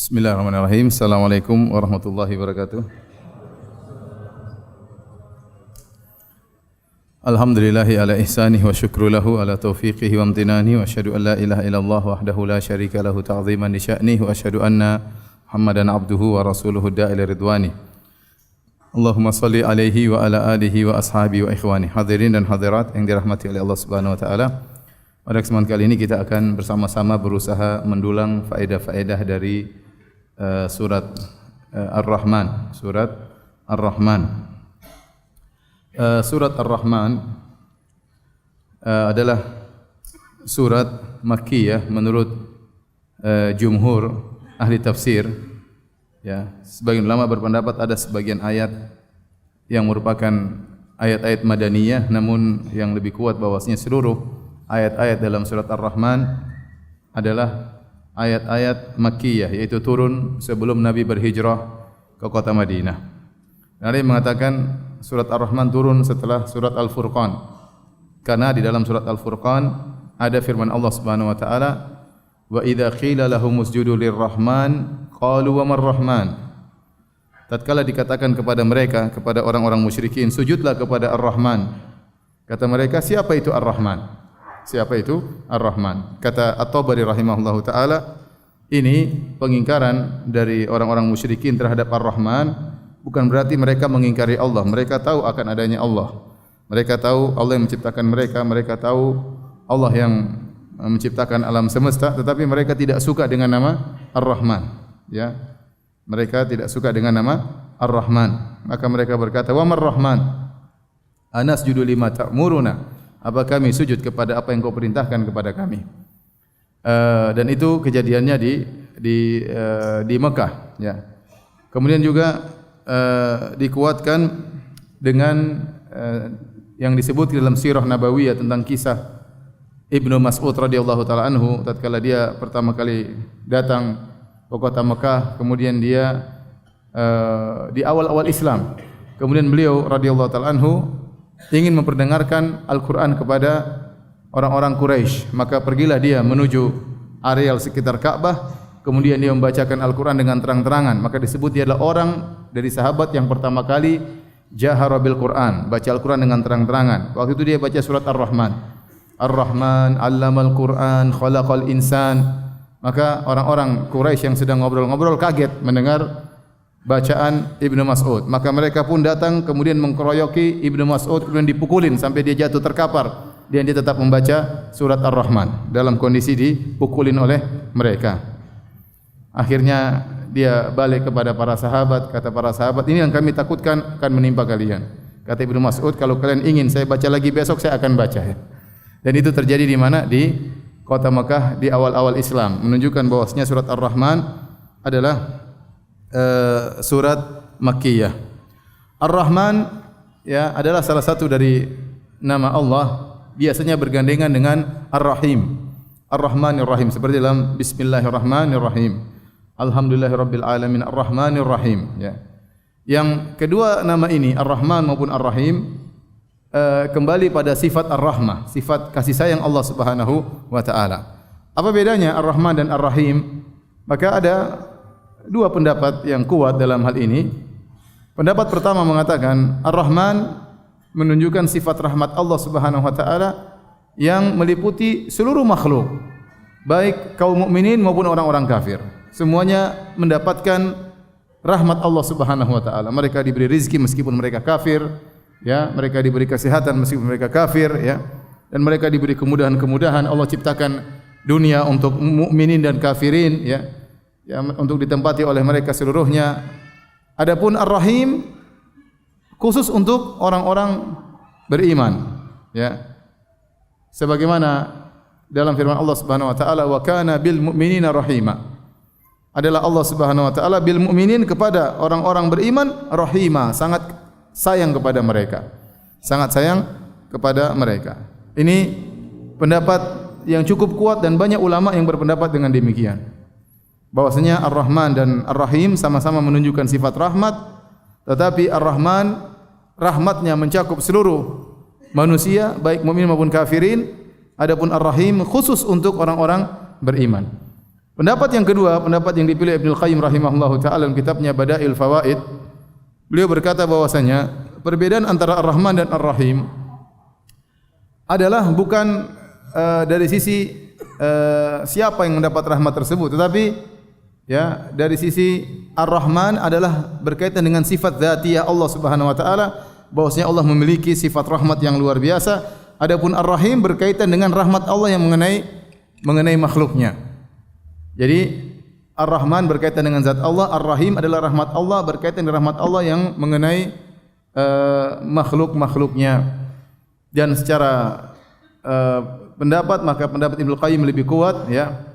Bismillahirrahmanirrahim. Assalamualaikum warahmatullahi wabarakatuh. Alhamdulillahi ala ihsanih wa syukru lahu ala taufiqihi wa amtinani wa asyhadu an la ilaha illallah wahdahu la syarika lahu ta'ziman li sya'nihi wa asyhadu anna Muhammadan abduhu wa rasuluhu da'ila ridwani. Allahumma salli alaihi wa ala alihi wa ashabihi wa ikhwani. Hadirin dan hadirat yang dirahmati oleh Allah Subhanahu wa taala. Pada kesempatan kali ini kita akan bersama-sama berusaha mendulang faedah-faedah dari surat Ar-Rahman, surat Ar-Rahman. Surat Ar-Rahman adalah surat Makkiyah menurut jumhur ahli tafsir. Ya, sebagian ulama berpendapat ada sebagian ayat yang merupakan ayat-ayat madaniyah, namun yang lebih kuat bahwasanya seluruh ayat-ayat dalam surat Ar-Rahman adalah ayat-ayat Makkiyah, yaitu turun sebelum Nabi berhijrah ke kota Madinah. Ada yang mengatakan surat Ar-Rahman turun setelah surat Al-Furqan, karena di dalam surat Al-Furqan ada firman Allah Subhanahu wa taala, wa idza qila lahum usjudu lirrahman qalu wa marrahman. Tatkala dikatakan kepada mereka, kepada orang-orang musyrikin, sujudlah kepada Ar-Rahman, kata mereka, siapa itu Ar-Rahman? Siapa itu Ar-Rahman? Kata At-Tabari rahimahullahu taala, ini pengingkaran dari orang-orang musyrikin terhadap Ar-Rahman bukan berarti mereka mengingkari Allah. Mereka tahu akan adanya Allah. Mereka tahu Allah yang menciptakan mereka, mereka tahu Allah yang menciptakan alam semesta, tetapi mereka tidak suka dengan nama Ar-Rahman, ya. Mereka tidak suka dengan nama Ar-Rahman. Maka mereka berkata, "Wa mar-Rahman? Anasjudu lima ta'muruna?" Apa kami sujud kepada apa yang kau perintahkan kepada kami? Dan itu kejadiannya di Mekah, ya. Kemudian juga dikuatkan dengan yang disebut dalam sirah nabawiyah tentang kisah Ibnu Mas'ud radhiyallahu taala anhu tatkala dia pertama kali datang ke kota Mekah, kemudian dia di awal-awal Islam, kemudian beliau radhiyallahu taala anhu ingin memperdengarkan Al-Quran kepada orang-orang Quraisy, maka pergilah dia menuju areal sekitar Ka'bah, kemudian dia membacakan Al-Quran dengan terang-terangan, maka disebut dia adalah orang dari sahabat yang pertama kali jahara bil Quran, baca Al-Quran dengan terang-terangan. Waktu itu dia baca surat Ar-Rahman. Ar-Rahman 'allamal Quran khalaqal insan. Maka orang-orang Quraisy yang sedang ngobrol-ngobrol kaget mendengar bacaan Ibnu Mas'ud. Maka mereka pun datang kemudian mengkeroyoki Ibnu Mas'ud, kemudian dipukulin sampai dia jatuh terkapar. Dan dia tetap membaca surat Ar-Rahman dalam kondisi dipukulin oleh mereka. Akhirnya dia balik kepada para sahabat, kata para sahabat, ini yang kami takutkan akan menimpa kalian. Kata Ibnu Mas'ud, kalau kalian ingin saya baca lagi besok, saya akan baca. Dan itu terjadi di mana? Di kota Mekah di awal-awal Islam, menunjukkan bahwasanya surat Ar-Rahman adalah surat Makkiyah. Ar-Rahman, ya, adalah salah satu dari nama Allah, biasanya bergandengan dengan Ar-Rahim. Ar-Rahmanir Rahim, seperti dalam Bismillahirrahmanirrahim. Alhamdulillahirabbil alamin Ar-Rahmanir Rahim, ya. Yang kedua nama ini Ar-Rahman maupun Ar-Rahim kembali pada sifat Ar-Rahmah, sifat kasih sayang Allah Subhanahu wa taala. Apa bedanya Ar-Rahman dan Ar-Rahim? Maka ada dua pendapat yang kuat dalam hal ini. Pendapat pertama mengatakan Ar-Rahman menunjukkan sifat rahmat Allah Subhanahu wa taala yang meliputi seluruh makhluk, baik kaum mukminin maupun orang-orang kafir. Semuanya mendapatkan rahmat Allah Subhanahu wa taala. Mereka diberi rezeki meskipun mereka kafir, ya, mereka diberi kesehatan meskipun mereka kafir, ya. Dan mereka diberi kemudahan-kemudahan. Allah ciptakan dunia untuk mukminin dan kafirin, ya. Ya, untuk ditempati oleh mereka seluruhnya. Adapun Ar-Rahim khusus untuk orang-orang beriman, ya. Sebagaimana dalam firman Allah Subhanahu wa taala, wa kana bil mu'minina rahima. Adalah Allah Subhanahu wa taala bil mu'minin, kepada orang-orang beriman, rahima, sangat sayang kepada mereka. Sangat sayang kepada mereka. Ini pendapat yang cukup kuat dan banyak ulama yang berpendapat dengan demikian. Bahwasanya Ar-Rahman dan Ar-Rahim sama-sama menunjukkan sifat rahmat, tetapi Ar-Rahman rahmatnya mencakup seluruh manusia baik mukmin maupun kafirin. Adapun Ar-Rahim khusus untuk orang-orang beriman. Pendapat yang kedua, pendapat yang dipilih Ibnu Qayyim rahimahullahu taala dalam kitabnya Badail Fawaid, beliau berkata bahwasanya perbedaan antara Ar-Rahman dan Ar-Rahim adalah bukan dari sisi siapa yang mendapat rahmat tersebut, tetapi ya dari sisi Ar-Rahman adalah berkaitan dengan sifat dzatiyah Allah Subhanahu wa taala, bahwasanya Allah memiliki sifat rahmat yang luar biasa. Adapun Ar-Rahim berkaitan dengan rahmat Allah yang mengenai makhluknya. Jadi Ar-Rahman berkaitan dengan zat Allah, Ar-Rahim adalah rahmat Allah berkaitan dengan rahmat Allah yang mengenai makhluk-makhluknya. Dan secara pendapat, maka pendapat Ibnu Qayyim lebih kuat, ya.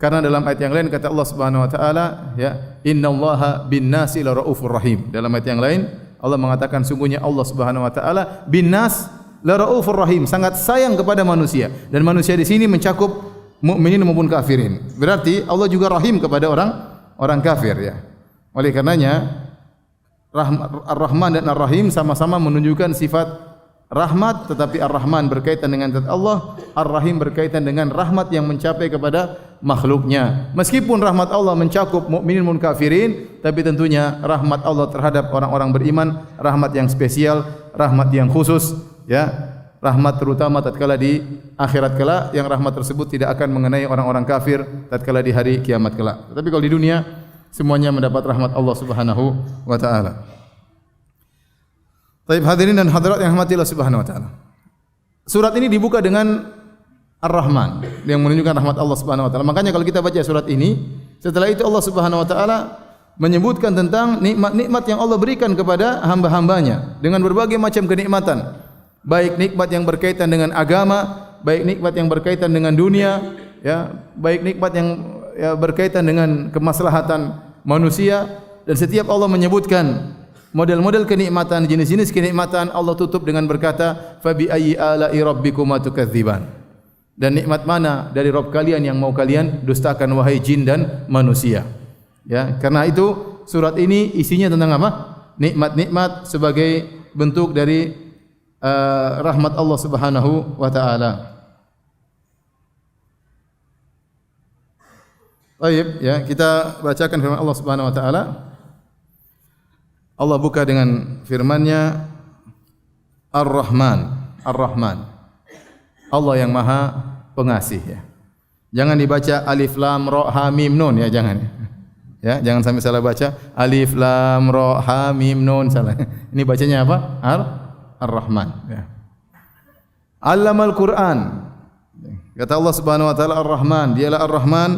Karena dalam ayat yang lain kata Allah Subhanahu wa taala, ya, innallaha bin-nasi laraufur rahim. Dalam ayat yang lain Allah mengatakan sungguhnya Allah Subhanahu wa taala bin-nas laraufur rahim, sangat sayang kepada manusia. Dan manusia di sini mencakup mukminin maupun kafirin. Berarti Allah juga rahim kepada orang kafir, ya. Oleh karenanya Ar-Rahman dan Ar-Rahim sama-sama menunjukkan sifat rahmat, tetapi Ar-Rahman berkaitan dengan zat Allah, Ar-Rahim berkaitan dengan rahmat yang mencapai kepada makhluknya. Meskipun rahmat Allah mencakup mukminin maupun kafirin, tapi tentunya rahmat Allah terhadap orang-orang beriman rahmat yang spesial, rahmat yang khusus, ya. Rahmat terutama tatkala di akhirat kelak, yang rahmat tersebut tidak akan mengenai orang-orang kafir tatkala di hari kiamat kelak. Tetapi kalau di dunia semuanya mendapat rahmat Allah Subhanahu wa taala. Baik hadirin dan hadirat yang rahmati Allah Subhanahu wa taala. Surat ini dibuka dengan Ar-Rahman yang menunjukkan rahmat Allah Subhanahu wa taala. Makanya kalau kita baca surat ini, setelah itu Allah Subhanahu wa taala menyebutkan tentang nikmat-nikmat yang Allah berikan kepada hamba-hambanya dengan berbagai macam kenikmatan. Baik nikmat yang berkaitan dengan agama, baik nikmat yang berkaitan dengan dunia, ya, baik nikmat yang berkaitan dengan kemaslahatan manusia. Dan setiap Allah menyebutkan model-model kenikmatan, jenis-jenis kenikmatan, Allah tutup dengan berkata, "Fabi ayyi ala'i rabbikuma tukadziban." Dan nikmat mana dari Rabb kalian yang mau kalian dustakan wahai jin dan manusia? Ya, karena itu surat ini isinya tentang apa? Nikmat-nikmat sebagai bentuk dari rahmat Allah Subhanahu wa taala. Baik, ya, kita bacakan firman Allah Subhanahu wa taala. Allah buka dengan firman-Nya Ar-Rahman, Ar-Rahman. Allah yang Maha Pengasih, ya. Jangan dibaca alif lam ra ha mim nun, ya, jangan. Ya, jangan sampai salah baca alif lam ra ha mim nun, salah. Ini bacanya apa? Ar-Rahman, ya. Allamal Quran. Kata Allah Subhanahu wa taala Ar-Rahman, dialah Ar-Rahman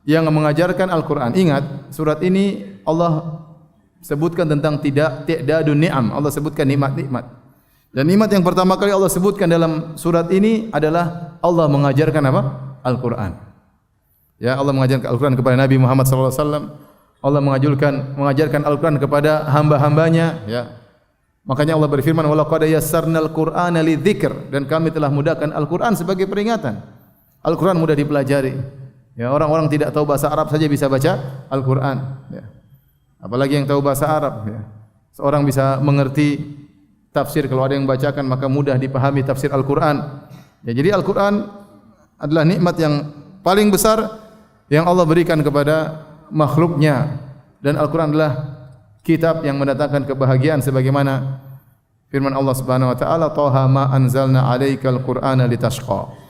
yang mengajarkan Al-Quran. Ingat, surat ini Allah sebutkan tentang ti'dadun ni'am. Allah sebutkan nikmat-nikmat. Dan nikmat yang pertama kali Allah sebutkan dalam surat ini adalah Allah mengajarkan apa? Al-Quran. Ya, Allah mengajarkan Al-Quran kepada Nabi Muhammad sallallahu alaihi wasallam. Allah mengajarkan Al-Quran kepada hamba-hambanya, ya. Makanya Allah berfirman, "Wa laqad yassarnal Qur'ana lidzikr," dan kami telah mudahkan Al-Quran sebagai peringatan. Al-Quran mudah dipelajari. Ya, orang-orang tidak tahu bahasa Arab saja bisa baca Al-Quran. Ya. Apalagi yang tahu bahasa Arab. Ya. Seorang bisa mengerti tafsir, kalau ada yang bacakan maka mudah dipahami tafsir Al-Quran. Ya, jadi Al-Quran adalah nikmat yang paling besar yang Allah berikan kepada makhluknya. Dan Al-Quran adalah kitab yang mendatangkan kebahagiaan sebagaimana firman Allah Subhanahu wa taala, "Taha ma anzalna 'alaikal Qur'ana litashqa."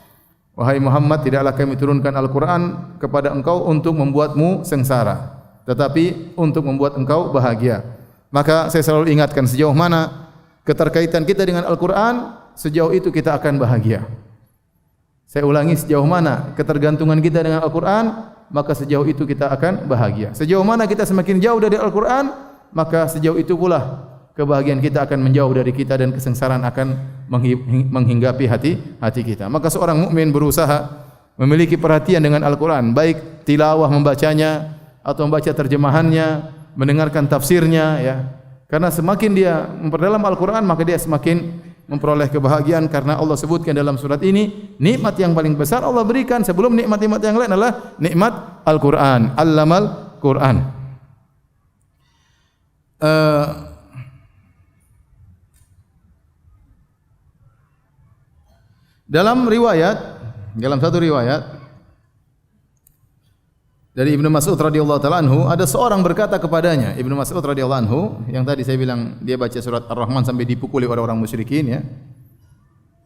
Wahai Muhammad, tidaklah kami turunkan Al-Qur'an kepada engkau untuk membuatmu sengsara, tetapi untuk membuat engkau bahagia. Maka saya selalu ingatkan, sejauh mana keterkaitan kita dengan Al-Qur'an, sejauh itu kita akan bahagia. Saya ulangi, sejauh mana ketergantungan kita dengan Al-Qur'an, maka sejauh itu kita akan bahagia. Sejauh mana kita semakin jauh dari Al-Qur'an, maka sejauh itu pula kebahagiaan kita akan menjauh dari kita dan kesengsaraan akan menghinggapi hati kita. Maka seorang mukmin berusaha memiliki perhatian dengan Al-Quran, baik tilawah membacanya atau membaca terjemahannya, mendengarkan tafsirnya, ya. Karena semakin dia memperdalam Al-Quran, maka dia semakin memperoleh kebahagiaan. Karena Allah sebutkan dalam surat ini, nikmat yang paling besar Allah berikan sebelum nikmat-nikmat yang lain adalah nikmat Al-Quran. Allamal Quran. Dalam satu riwayat Dari Ibnu Mas'ud radhiyallahu taala anhu, ada seorang berkata kepadanya, Ibnu Mas'ud radhiyallahu anhu, yang tadi saya bilang dia baca surat Ar-Rahman sampai dipukuli orang-orang musyrikin ya.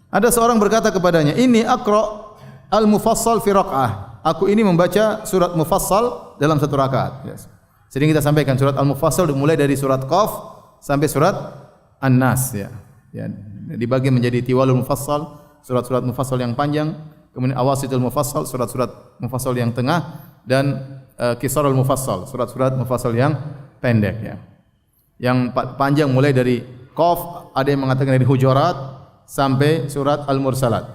Ada seorang berkata kepadanya, "Inni aqra al-mufassal fi raq'ah." Aku ini membaca surat mufassal dalam satu rakaat. Yes. Sering kita sampaikan surat al-mufassal dimulai dari surat Qaf sampai surat An-Nas ya. Ya, dibagi menjadi tiwalul mufassal, surat-surat mufassal yang panjang, kemudian awasitul mufassal, surat-surat mufassal yang tengah, dan kisarul mufassal, surat-surat mufassal yang pendek ya. Yang panjang mulai dari Qaf, ada yang mengatakan dari Hujurat sampai surat Al-Mursalat.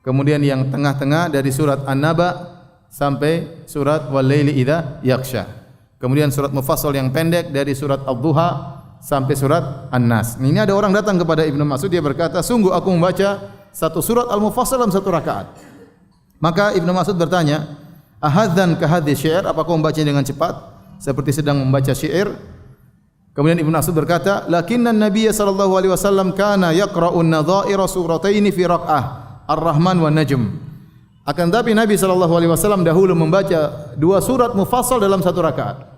Kemudian yang tengah-tengah dari surat An-Naba sampai surat Wal-Laili idza yaghsha. Kemudian surat mufassal yang pendek dari surat Ad-Duha sampai surat An-Nas. Ini ada orang datang kepada Ibnu Mas'ud, dia berkata, "Sungguh aku membaca satu surat Al-Mufassal dalam satu rakaat." Maka Ibnu Mas'ud bertanya, "Ahadzan ka hadhi syair?" Apakah kau membaca dengan cepat seperti sedang membaca syair? Kemudian Ibnu Mas'ud berkata, "Lakinna an-nabiy sallallahu alaihi wasallam kana yaqra'u an-nadha'ira surataini fi raq'ah, Ar-Rahman wa Najm." Akan tetapi Nabi sallallahu alaihi wasallam dahulu membaca dua surat mufassal dalam satu rakaat.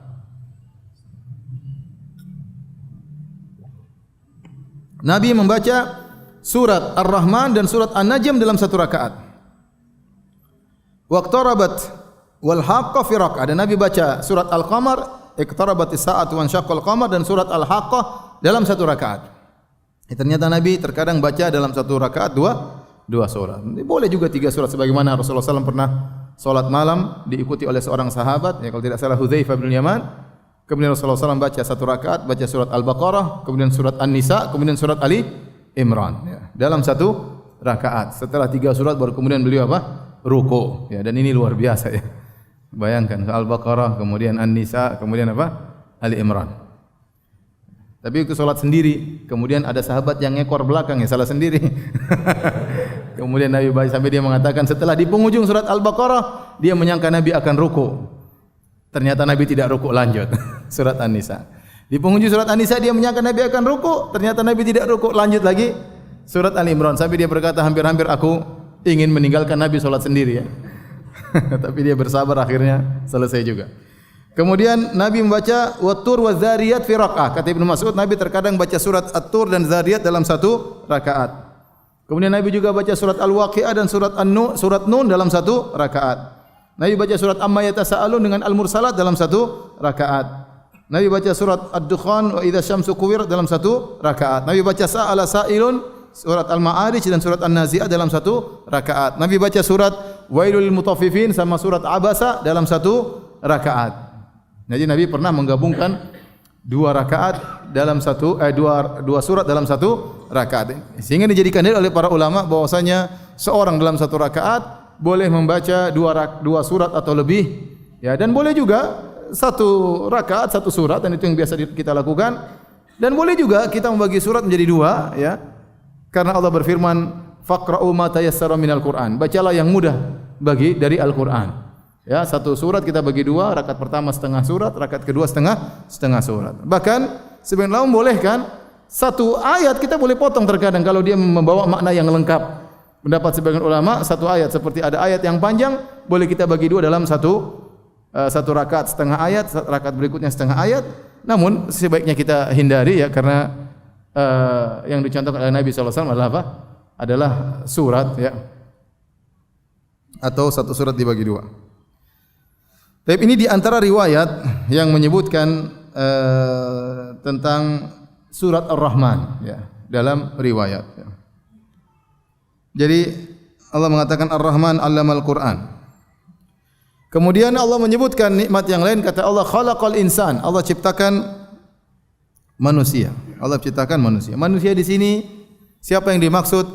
Nabi membaca surat Ar-Rahman dan surat An-Najm dalam satu rakaat. Waqtarabat wal haqqah fi raq'ah. Dan Nabi baca surat Al-Qamar, iqtarabatis sa'atu wa ansyaqqal qamar, dan surat Al-Haqqah dalam satu rakaat. Ternyata Nabi terkadang baca dalam satu rakaat dua surat. Boleh juga tiga surat sebagaimana Rasulullah SAW pernah salat malam diikuti oleh seorang sahabat, ya kalau tidak salah Hudzaifah bin Yaman. Kemudian Rasulullah SAW baca satu rakaat, baca surat Al-Baqarah, kemudian surat An-Nisa, kemudian surat Ali Imran ya, dalam satu rakaat. Setelah tiga surat baru kemudian beliau apa? Ruku ya, dan ini luar biasa ya. Bayangkan Al-Baqarah, kemudian An-Nisa, kemudian apa? Ali Imran. Tapi itu salat sendiri, kemudian ada sahabat yang ngekor belakang ya, salah sendiri. Kemudian Nabi baca sampai dia mengatakan setelah di penghujung surat Al-Baqarah dia menyangka Nabi akan ruku. Ternyata Nabi tidak ruku, lanjut surat An-Nisa. Di penghujung surat An-Nisa dia menyangka Nabi akan ruku, ternyata Nabi tidak ruku, lanjut lagi surat Al-Imran sampai dia berkata hampir-hampir aku ingin meninggalkan Nabi salat sendiri ya. Tapi dia bersabar, akhirnya selesai juga. Kemudian Nabi membaca Wat-Tur wa Dzariyat fi raq'ah. Kata Ibnu Mas'ud, Nabi terkadang baca surat At-Tur dan Dzariyat dalam satu rakaat. Kemudian Nabi juga baca surat Al-Waqi'ah dan surat An-Nun, surat Nun dalam satu rakaat. Nabi baca surat Amma Yatasaalun dengan Al-Mursalat dalam satu rakaat. Nabi baca surat Ad-Dukhan wa Idza Syamsu Kuwirat dalam satu rakaat. Nabi baca Sa'ala Sa'ilun, surat Al-Ma'arij dan surat An-Nazi'ah dalam satu rakaat. Nabi baca surat Wailul lil Mutaffifin sama surat Abasa dalam satu rakaat. Jadi Nabi pernah menggabungkan dua rakaat dalam satu dua surat dalam satu rakaat. Sehingga dijadikan dalil oleh para ulama bahwasanya seorang dalam satu rakaat boleh membaca dua surat atau lebih ya, dan boleh juga satu rakaat satu surat, dan itu yang biasa kita lakukan. Dan boleh juga kita membagi surat menjadi dua ya. Karena Allah berfirman, "Faqra'u ma tayassara minal Qur'an." Bacalah yang mudah dari Al-Qur'an. Ya, satu surat kita bagi dua, rakaat pertama setengah surat, rakaat kedua setengah surat. Bahkan sebenarnya membolehkan satu ayat kita boleh potong terkadang kalau dia membawa makna yang lengkap. Pendapat sebagian ulama, satu ayat seperti ada ayat yang panjang boleh kita bagi dua dalam satu rakaat setengah ayat, rakaat berikutnya setengah ayat. Namun sebaiknya kita hindari ya, karena yang dicontohkan oleh Nabi sallallahu alaihi wasallam adalah apa? Adalah surat ya, atau satu surat dibagi dua. Tapi ini di antara riwayat yang menyebutkan tentang surat Ar-Rahman ya, dalam riwayat ya. Jadi Allah mengatakan Ar-Rahman 'allamal Qur'an. Kemudian Allah menyebutkan nikmat yang lain, kata Allah khalaqal insan. Allah ciptakan manusia. Allah ciptakan manusia. Manusia di sini siapa yang dimaksud?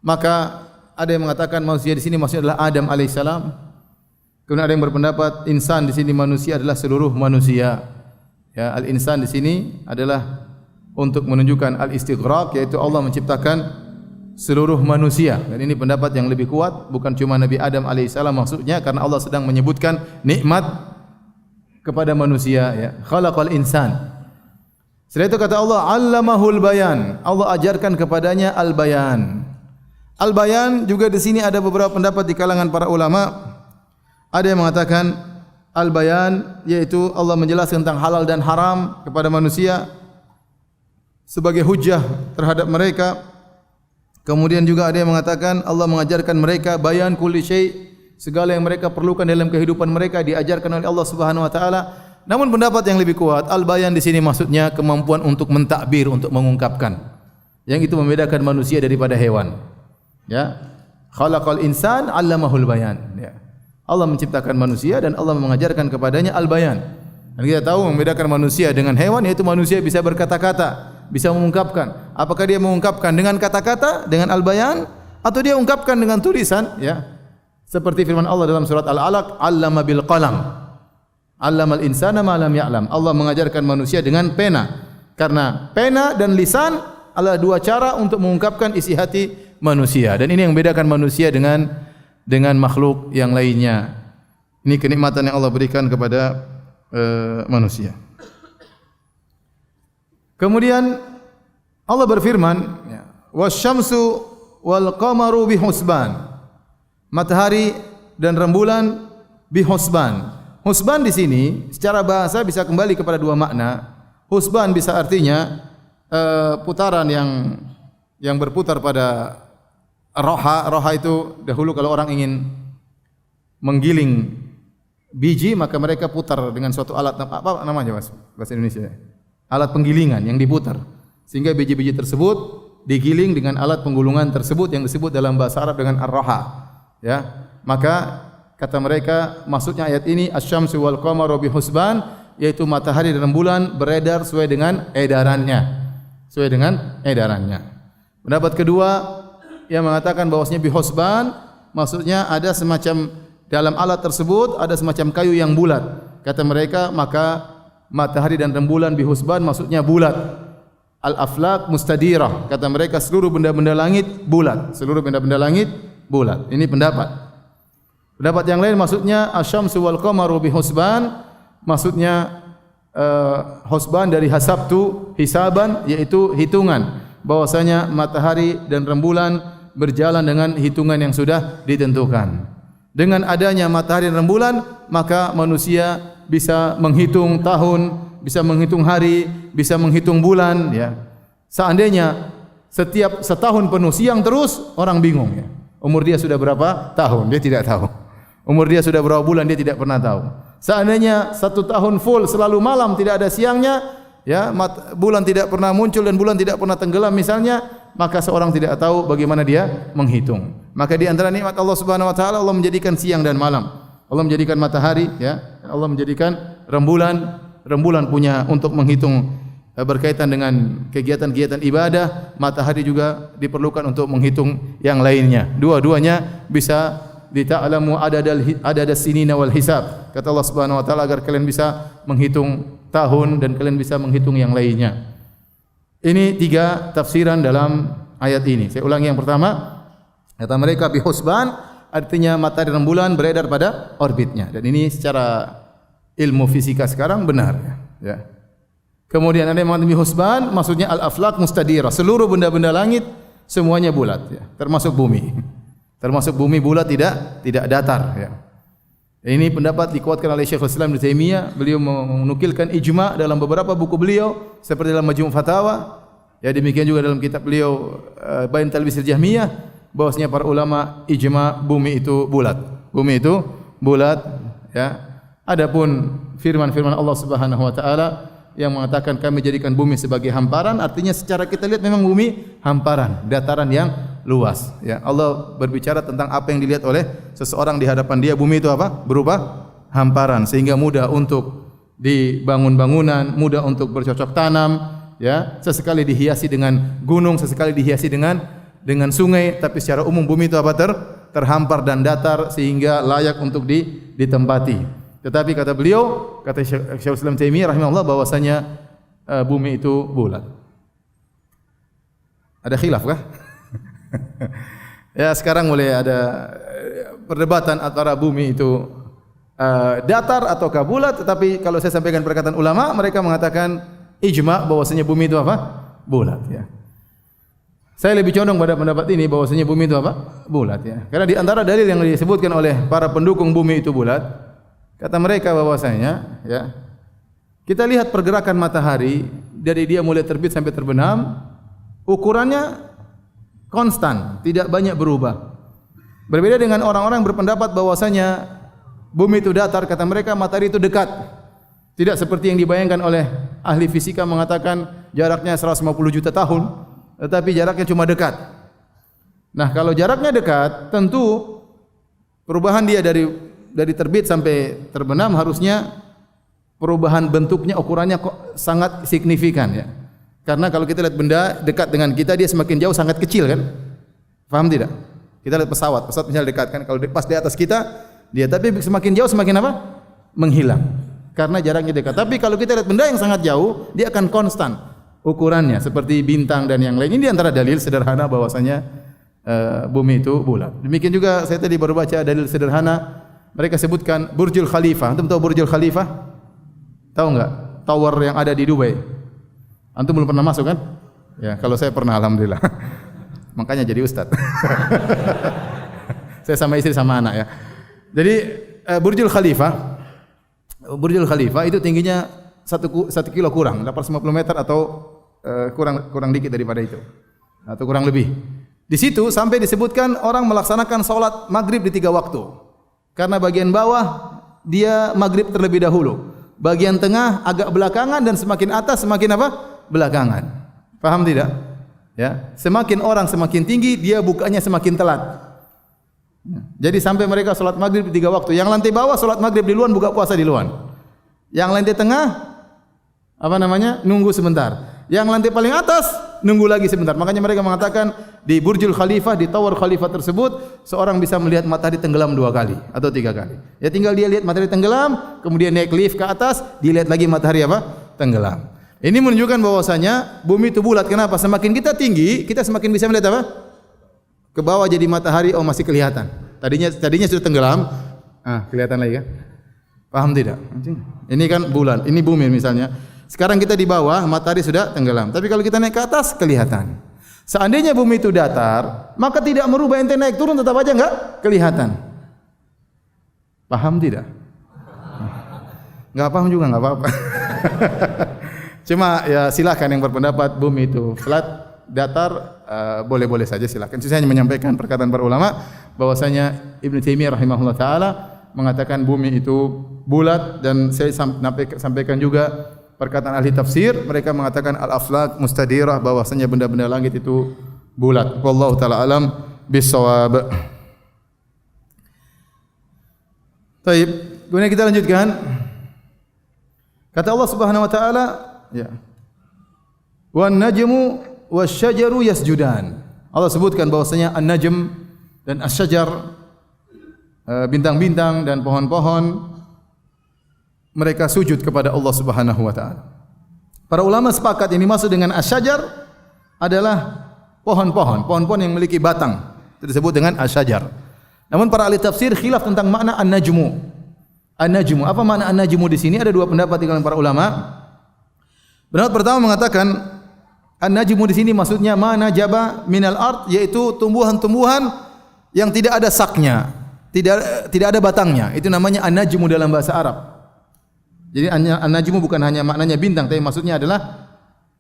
Maka ada yang mengatakan manusia di sini maksudnya adalah Adam alaihissalam. Kemudian ada yang berpendapat insan di sini manusia adalah seluruh manusia. Ya, al-insan di sini adalah untuk menunjukkan al-istighraq, yaitu Allah menciptakan seluruh manusia. Dan ini pendapat yang lebih kuat, bukan cuma Nabi Adam alaihissalam maksudnya, karena Allah sedang menyebutkan nikmat kepada manusia ya. Khalaqal insan. Setelah itu kata Allah 'allamahul bayan. Allah ajarkan kepadanya al-bayan. Al-bayan juga di sini ada beberapa pendapat di kalangan para ulama. Ada yang mengatakan al-bayan, yaitu Allah menjelaskan tentang halal dan haram kepada manusia sebagai hujjah terhadap mereka. Kemudian juga ada yang mengatakan Allah mengajarkan mereka bayan kulli syai', segala yang mereka perlukan dalam kehidupan mereka diajarkan oleh Allah Subhanahu wa taala. Namun pendapat yang lebih kuat, al-bayan di sini maksudnya kemampuan untuk mentakbir, untuk mengungkapkan. Yang itu membedakan manusia daripada hewan. Ya. Khalaqal insan 'allamahul bayan. Ya. Allah menciptakan manusia dan Allah mengajarkan kepadanya al-bayan. Dan kita tahu membedakan manusia dengan hewan yaitu manusia bisa berkata-kata, bisa mengungkapkan. Apakah dia mengungkapkan dengan kata-kata, dengan al-bayan, atau dia ungkapkan dengan tulisan, ya. Seperti firman Allah dalam surat Al-Alaq, 'allama bil qalam. 'Allamal insana ma lam ya'lam. Allah mengajarkan manusia dengan pena. Karena pena dan lisan adalah dua cara untuk mengungkapkan isi hati manusia. Dan ini yang membedakan manusia dengan makhluk yang lainnya. Ini kenikmatan yang Allah berikan kepada manusia. Kemudian Allah berfirman, wasyamsu wal qamaru bihusban. Matahari dan rembulan bihusban. Husban di sini secara bahasa bisa kembali kepada dua makna. Husban bisa artinya putaran yang berputar pada roha. Roha itu dahulu kalau orang ingin menggiling biji maka mereka putar dengan suatu alat, apa namanya Mas bahasa Indonesia? Alat penggilingan yang diputar. Sehingga biji-biji tersebut digiling dengan alat penggulungan tersebut yang disebut dalam bahasa Arab dengan ar-roha. Ya, maka kata mereka maksudnya ayat ini asy-syamsu wal qamaru bihusban, yaitu matahari dan rembulan beredar sesuai dengan edarannya. Sesuai dengan edarannya. Pendapat kedua yang mengatakan bahwasanya bihusban maksudnya ada semacam dalam alat tersebut ada semacam kayu yang bulat. Kata mereka maka matahari dan rembulan bihusban maksudnya bulat. Al-aflaq mustadirah. Kata mereka seluruh benda-benda langit bulat. Seluruh benda-benda langit bulat. Ini pendapat. Pendapat yang lain maksudnya asy-syamsu wal qamaru bihusban, maksudnya husban dari hasabtu, hisaban, yaitu hitungan. Bahwasanya matahari dan rembulan berjalan dengan hitungan yang sudah ditentukan. Dengan adanya matahari dan rembulan, maka manusia bisa menghitung tahun, bisa menghitung hari, bisa menghitung bulan. Ya. Seandainya setiap setahun penuh siang terus, orang bingung. Ya. Umur dia sudah berapa tahun? Dia tidak tahu. Umur dia sudah berapa bulan dia tidak pernah tahu. Seandainya 1 tahun full selalu malam tidak ada siangnya, ya, bulan tidak pernah muncul dan bulan tidak pernah tenggelam misalnya, maka seorang tidak tahu bagaimana dia menghitung. Maka di antara nikmat Allah Subhanahu wa taala Allah menjadikan siang dan malam. Allah menjadikan matahari, ya, Allah menjadikan rembulan. Rembulan punya untuk menghitung berkaitan dengan kegiatan-kegiatan ibadah, matahari juga diperlukan untuk menghitung yang lainnya. Dua-duanya bisa dita'lamu adadas sinina wal hisab. Kata Allah Subhanahu wa taala agar kalian bisa menghitung tahun dan kalian bisa menghitung yang lainnya. Ini 3 tafsiran dalam ayat ini. Saya ulangi yang pertama. Kata mereka bihusban artinya matahari dan rembulan beredar pada orbitnya. Dan ini secara ilmu fisika sekarang benar, ya. Kemudian ada yang mengatakan bihusban maksudnya al-aflaq mustadirah. Seluruh benda-benda langit semuanya bulat, ya, termasuk bumi. Termasuk bumi bulat tidak datar, ya. Ini pendapat dikuatkan oleh Syekhul Islam Ibnu Taimiyah. Beliau menukilkan ijma' dalam beberapa buku beliau seperti dalam Majmu' Fatawa. Ya, demikian juga dalam kitab beliau Bayan Talbis Al-Jahmiyah bahwasanya para ulama ijma' bumi itu bulat. Bumi itu bulat, ya. Adapun firman-firman Allah Subhanahu wa taala yang mengatakan kami jadikan bumi sebagai hamparan, artinya secara kita lihat memang bumi hamparan, dataran yang luas. Ya, Allah berbicara tentang apa yang dilihat oleh seseorang di hadapan dia, bumi itu apa? Berupa hamparan, sehingga mudah untuk dibangun bangunan, mudah untuk bercocok tanam. Ya, sesekali dihiasi dengan gunung, sesekali dihiasi dengan sungai, tapi secara umum bumi itu apa? Terhampar dan datar sehingga layak untuk ditempati. Tetapi kata beliau, kata Syekhul Islam Taimiyah rahimahullah bahwasanya bumi itu bulat. Ada khilaf kah? Ya, sekarang mulai ada perdebatan antara bumi itu datar ataukah bulat, tetapi kalau saya sampaikan perkataan ulama, mereka mengatakan ijma' bahwasanya bumi itu apa? Bulat, ya. Saya lebih condong pada pendapat ini bahwasanya bumi itu apa? Bulat, ya. Karena di antara dalil yang disebutkan oleh para pendukung bumi itu bulat, Kata mereka bahwasanya, ya, kita lihat pergerakan matahari dari dia mulai terbit sampai terbenam, ukurannya konstan, tidak banyak berubah. Berbeda dengan orang-orang berpendapat bahwasanya bumi itu datar, kata mereka matahari itu dekat. Tidak seperti yang dibayangkan oleh ahli fisika mengatakan jaraknya 150 juta tahun, tetapi jaraknya cuma dekat. Nah, kalau jaraknya dekat, tentu perubahan dia dari terbit sampai terbenam harusnya perubahan bentuknya, ukurannya kok sangat signifikan, ya. Karena kalau kita lihat benda dekat dengan kita, dia semakin jauh sangat kecil, kan? Paham tidak? Kita lihat pesawat misalnya dekat, kan? Kalau pas di atas kita, dia, tapi semakin jauh semakin apa? Menghilang. Karena jaraknya dekat. Tapi kalau kita lihat benda yang sangat jauh, dia akan konstan ukurannya, seperti bintang dan yang lain. Ini di antara dalil sederhana bahwasanya bumi itu bulat. Demikian juga saya tadi baru baca dalil sederhana. Mereka sebutkan Burjul Khalifah. Antum tahu Burjul Khalifah? Tahu enggak? Tower yang ada di Dubai. Antum belum pernah masuk, kan? Ya, kalau saya pernah, alhamdulillah. Makanya jadi ustaz. Saya sama istri sama anak, ya. Jadi Burjul Khalifah itu tingginya 1 kilo kurang, 850 meter atau kurang dikit daripada itu. Atau kurang lebih. Di situ sampai disebutkan orang melaksanakan salat maghrib di 3 waktu. Karena bagian bawah dia maghrib terlebih dahulu, bagian tengah agak belakangan, dan semakin atas semakin apa? Belakangan. Paham tidak? Ya, semakin orang semakin tinggi, dia bukanya semakin telat. Jadi sampai mereka salat maghrib di 3 waktu. Yang lantai bawah salat maghrib di luar, buka puasa di luar. Yang lantai tengah apa namanya? Nunggu sebentar. Yang lantai paling atas nunggu lagi sebentar. Makanya mereka mengatakan di Burjul Khalifah, di Tower Khalifah tersebut, seorang bisa melihat matahari tenggelam 2 kali atau 3 kali. Ya tinggal dia lihat matahari tenggelam, kemudian naik lift ke atas, dilihat lagi matahari apa? Tenggelam. Ini menunjukkan bahwasanya bumi itu bulat. Kenapa? Semakin kita tinggi, kita semakin bisa melihat apa? Ke bawah jadi matahari, oh masih kelihatan. Tadinya sudah tenggelam, kelihatan lagi, kan? Paham tidak? Ini kan bulan, ini bumi misalnya. Sekarang kita di bawah, matahari sudah tenggelam. Tapi kalau kita naik ke atas, kelihatan. Seandainya bumi itu datar, maka tidak merubah, ente naik turun tetap aja enggak kelihatan. Paham tidak? Enggak paham juga enggak apa-apa. Cuma ya silakan yang berpendapat bumi itu flat, datar, boleh-boleh saja silakan. Saya hanya menyampaikan perkataan para ulama bahwasanya Ibnu Taimiyah rahimahullah taala mengatakan bumi itu bulat, dan saya sampaikan juga perkataan ahli tafsir, mereka mengatakan al-aflak mustadirah, bahwasanya benda-benda langit itu bulat. Wallahu taala alam bissawab. Baik, kemudian kita lanjutkan. Kata Allah Subhanahu wa taala, ya. Wan najmu wasyajaru yasjudan. Allah sebutkan bahwasanya an-najm dan asy-syajar, bintang-bintang dan pohon-pohon, mereka sujud kepada Allah Subhanahu wa taala. Para ulama sepakat ini maksud dengan asy-syajar adalah pohon-pohon yang memiliki batang. Itu disebut dengan asy-syajar. Namun para ahli tafsir khilaf tentang makna an-najmu. An-najmu, apa makna an-najmu di sini? Ada 2 pendapat di kalangan para ulama. Pendapat pertama mengatakan an-najmu di sini maksudnya mana jaba minal ard, yaitu tumbuhan-tumbuhan yang tidak ada saknya, tidak ada batangnya. Itu namanya an-najmu dalam bahasa Arab. Jadi an-najmu bukan hanya maknanya bintang, tapi maksudnya adalah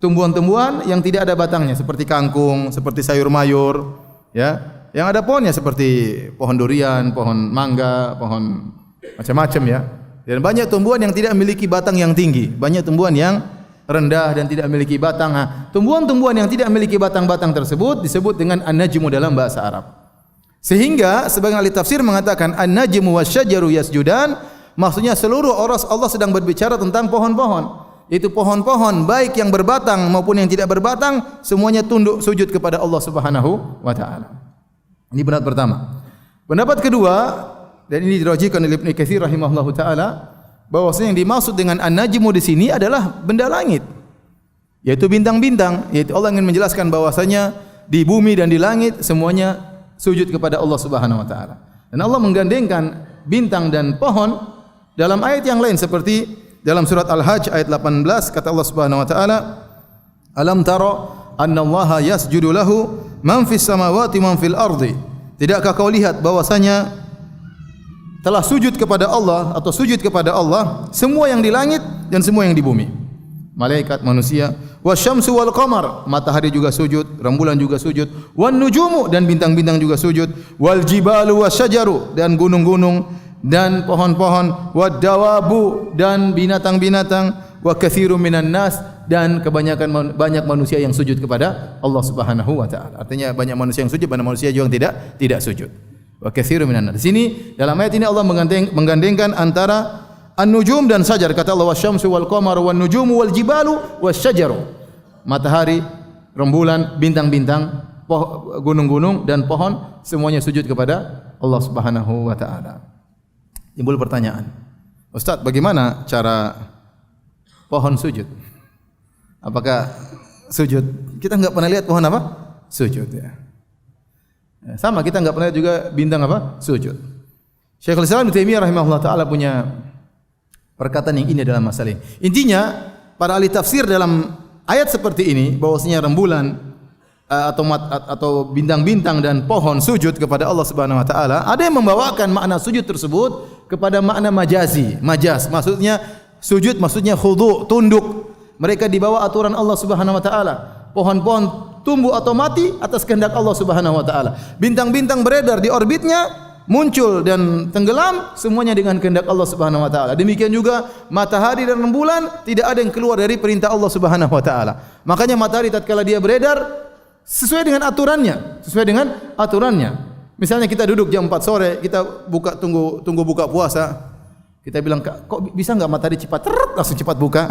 tumbuhan-tumbuhan yang tidak ada batangnya, seperti kangkung, seperti sayur mayur, ya. Yang ada pohonnya seperti pohon durian, pohon mangga, pohon macam-macam, ya. Dan banyak tumbuhan yang tidak memiliki batang yang tinggi, banyak tumbuhan yang rendah dan tidak memiliki batang. Tumbuhan-tumbuhan yang tidak memiliki batang-batang tersebut disebut dengan an-najmu dalam bahasa Arab. Sehingga sebagian ahli tafsir mengatakan an-najmu wasyajaru yasjudan, maksudnya seluruh Allah sedang berbicara tentang pohon-pohon. Itu pohon-pohon baik yang berbatang maupun yang tidak berbatang, semuanya tunduk sujud kepada Allah Subhanahu wa taala. Ini pendapat pertama. Pendapat kedua, dan ini dirajihkan oleh Ibnu Katsir rahimahullahu taala, bahwasanya yang dimaksud dengan an-najmu di sini adalah benda langit, yaitu bintang-bintang. Yaitu Allah ingin menjelaskan bahwasanya di bumi dan di langit semuanya sujud kepada Allah Subhanahu wa taala. Dan Allah menggandengkan bintang dan pohon dalam ayat yang lain, seperti dalam surat Al-Hajj ayat 18, kata Allah Subhanahu wa taala, "Alam tara anna Allaha yasjudu lahu man fis samawati man fil ardi." Tidakkah kau lihat bahwasanya telah sujud kepada Allah atau sujud kepada Allah semua yang di langit dan semua yang di bumi. Malaikat, manusia, wasyamsu wal qamar, matahari juga sujud, rembulan juga sujud, wan nujumu, dan bintang-bintang juga sujud, wal jibalu wasyajaru, dan gunung-gunung dan pohon-pohon, wad dawabu, dan binatang-binatang, wa katsirun minan nas, dan banyak manusia yang sujud kepada Allah Subhanahu wa taala. Artinya banyak manusia yang sujud, banyak manusia juga yang tidak sujud. Wa katsirun minan nas. Di sini dalam ayat ini Allah menggandengkan antara an-nujum dan sajar. Kata Allah, wasyamsu wal qamaru wan nujumu wal jibalu wasyajaru. Matahari, rembulan, bintang-bintang, gunung-gunung dan pohon semuanya sujud kepada Allah Subhanahu wa taala. Timbul pertanyaan, Ustaz, bagaimana cara pohon sujud? Apakah sujud? Kita enggak pernah lihat pohon apa? Sujud ya. Sama, kita enggak pernah lihat juga bintang apa? Sujud. Syekhul Islam Ibnu Taimiyah rahimahullah taala punya perkataan yang indah dalam masalah ini. Intinya, para ahli tafsir dalam ayat seperti ini, bahwasanya rembulan atau bintang-bintang dan pohon sujud kepada Allah Subhanahu wa taala, ada yang membawakan makna sujud tersebut kepada makna majazi. Majaz maksudnya sujud, maksudnya khudu', tunduk. Mereka di bawah aturan Allah Subhanahu wa taala. Pohon-pohon tumbuh atau mati atas kehendak Allah Subhanahu wa taala. Bintang-bintang beredar di orbitnya, muncul dan tenggelam semuanya dengan kehendak Allah Subhanahu wa taala. Demikian juga matahari dan rembulan tidak ada yang keluar dari perintah Allah Subhanahu wa taala. Makanya matahari tatkala dia beredar sesuai dengan aturannya. Misalnya kita duduk jam 4 sore, kita tunggu buka puasa. Kita bilang, kok bisa enggak matahari cepat langsung cepat buka?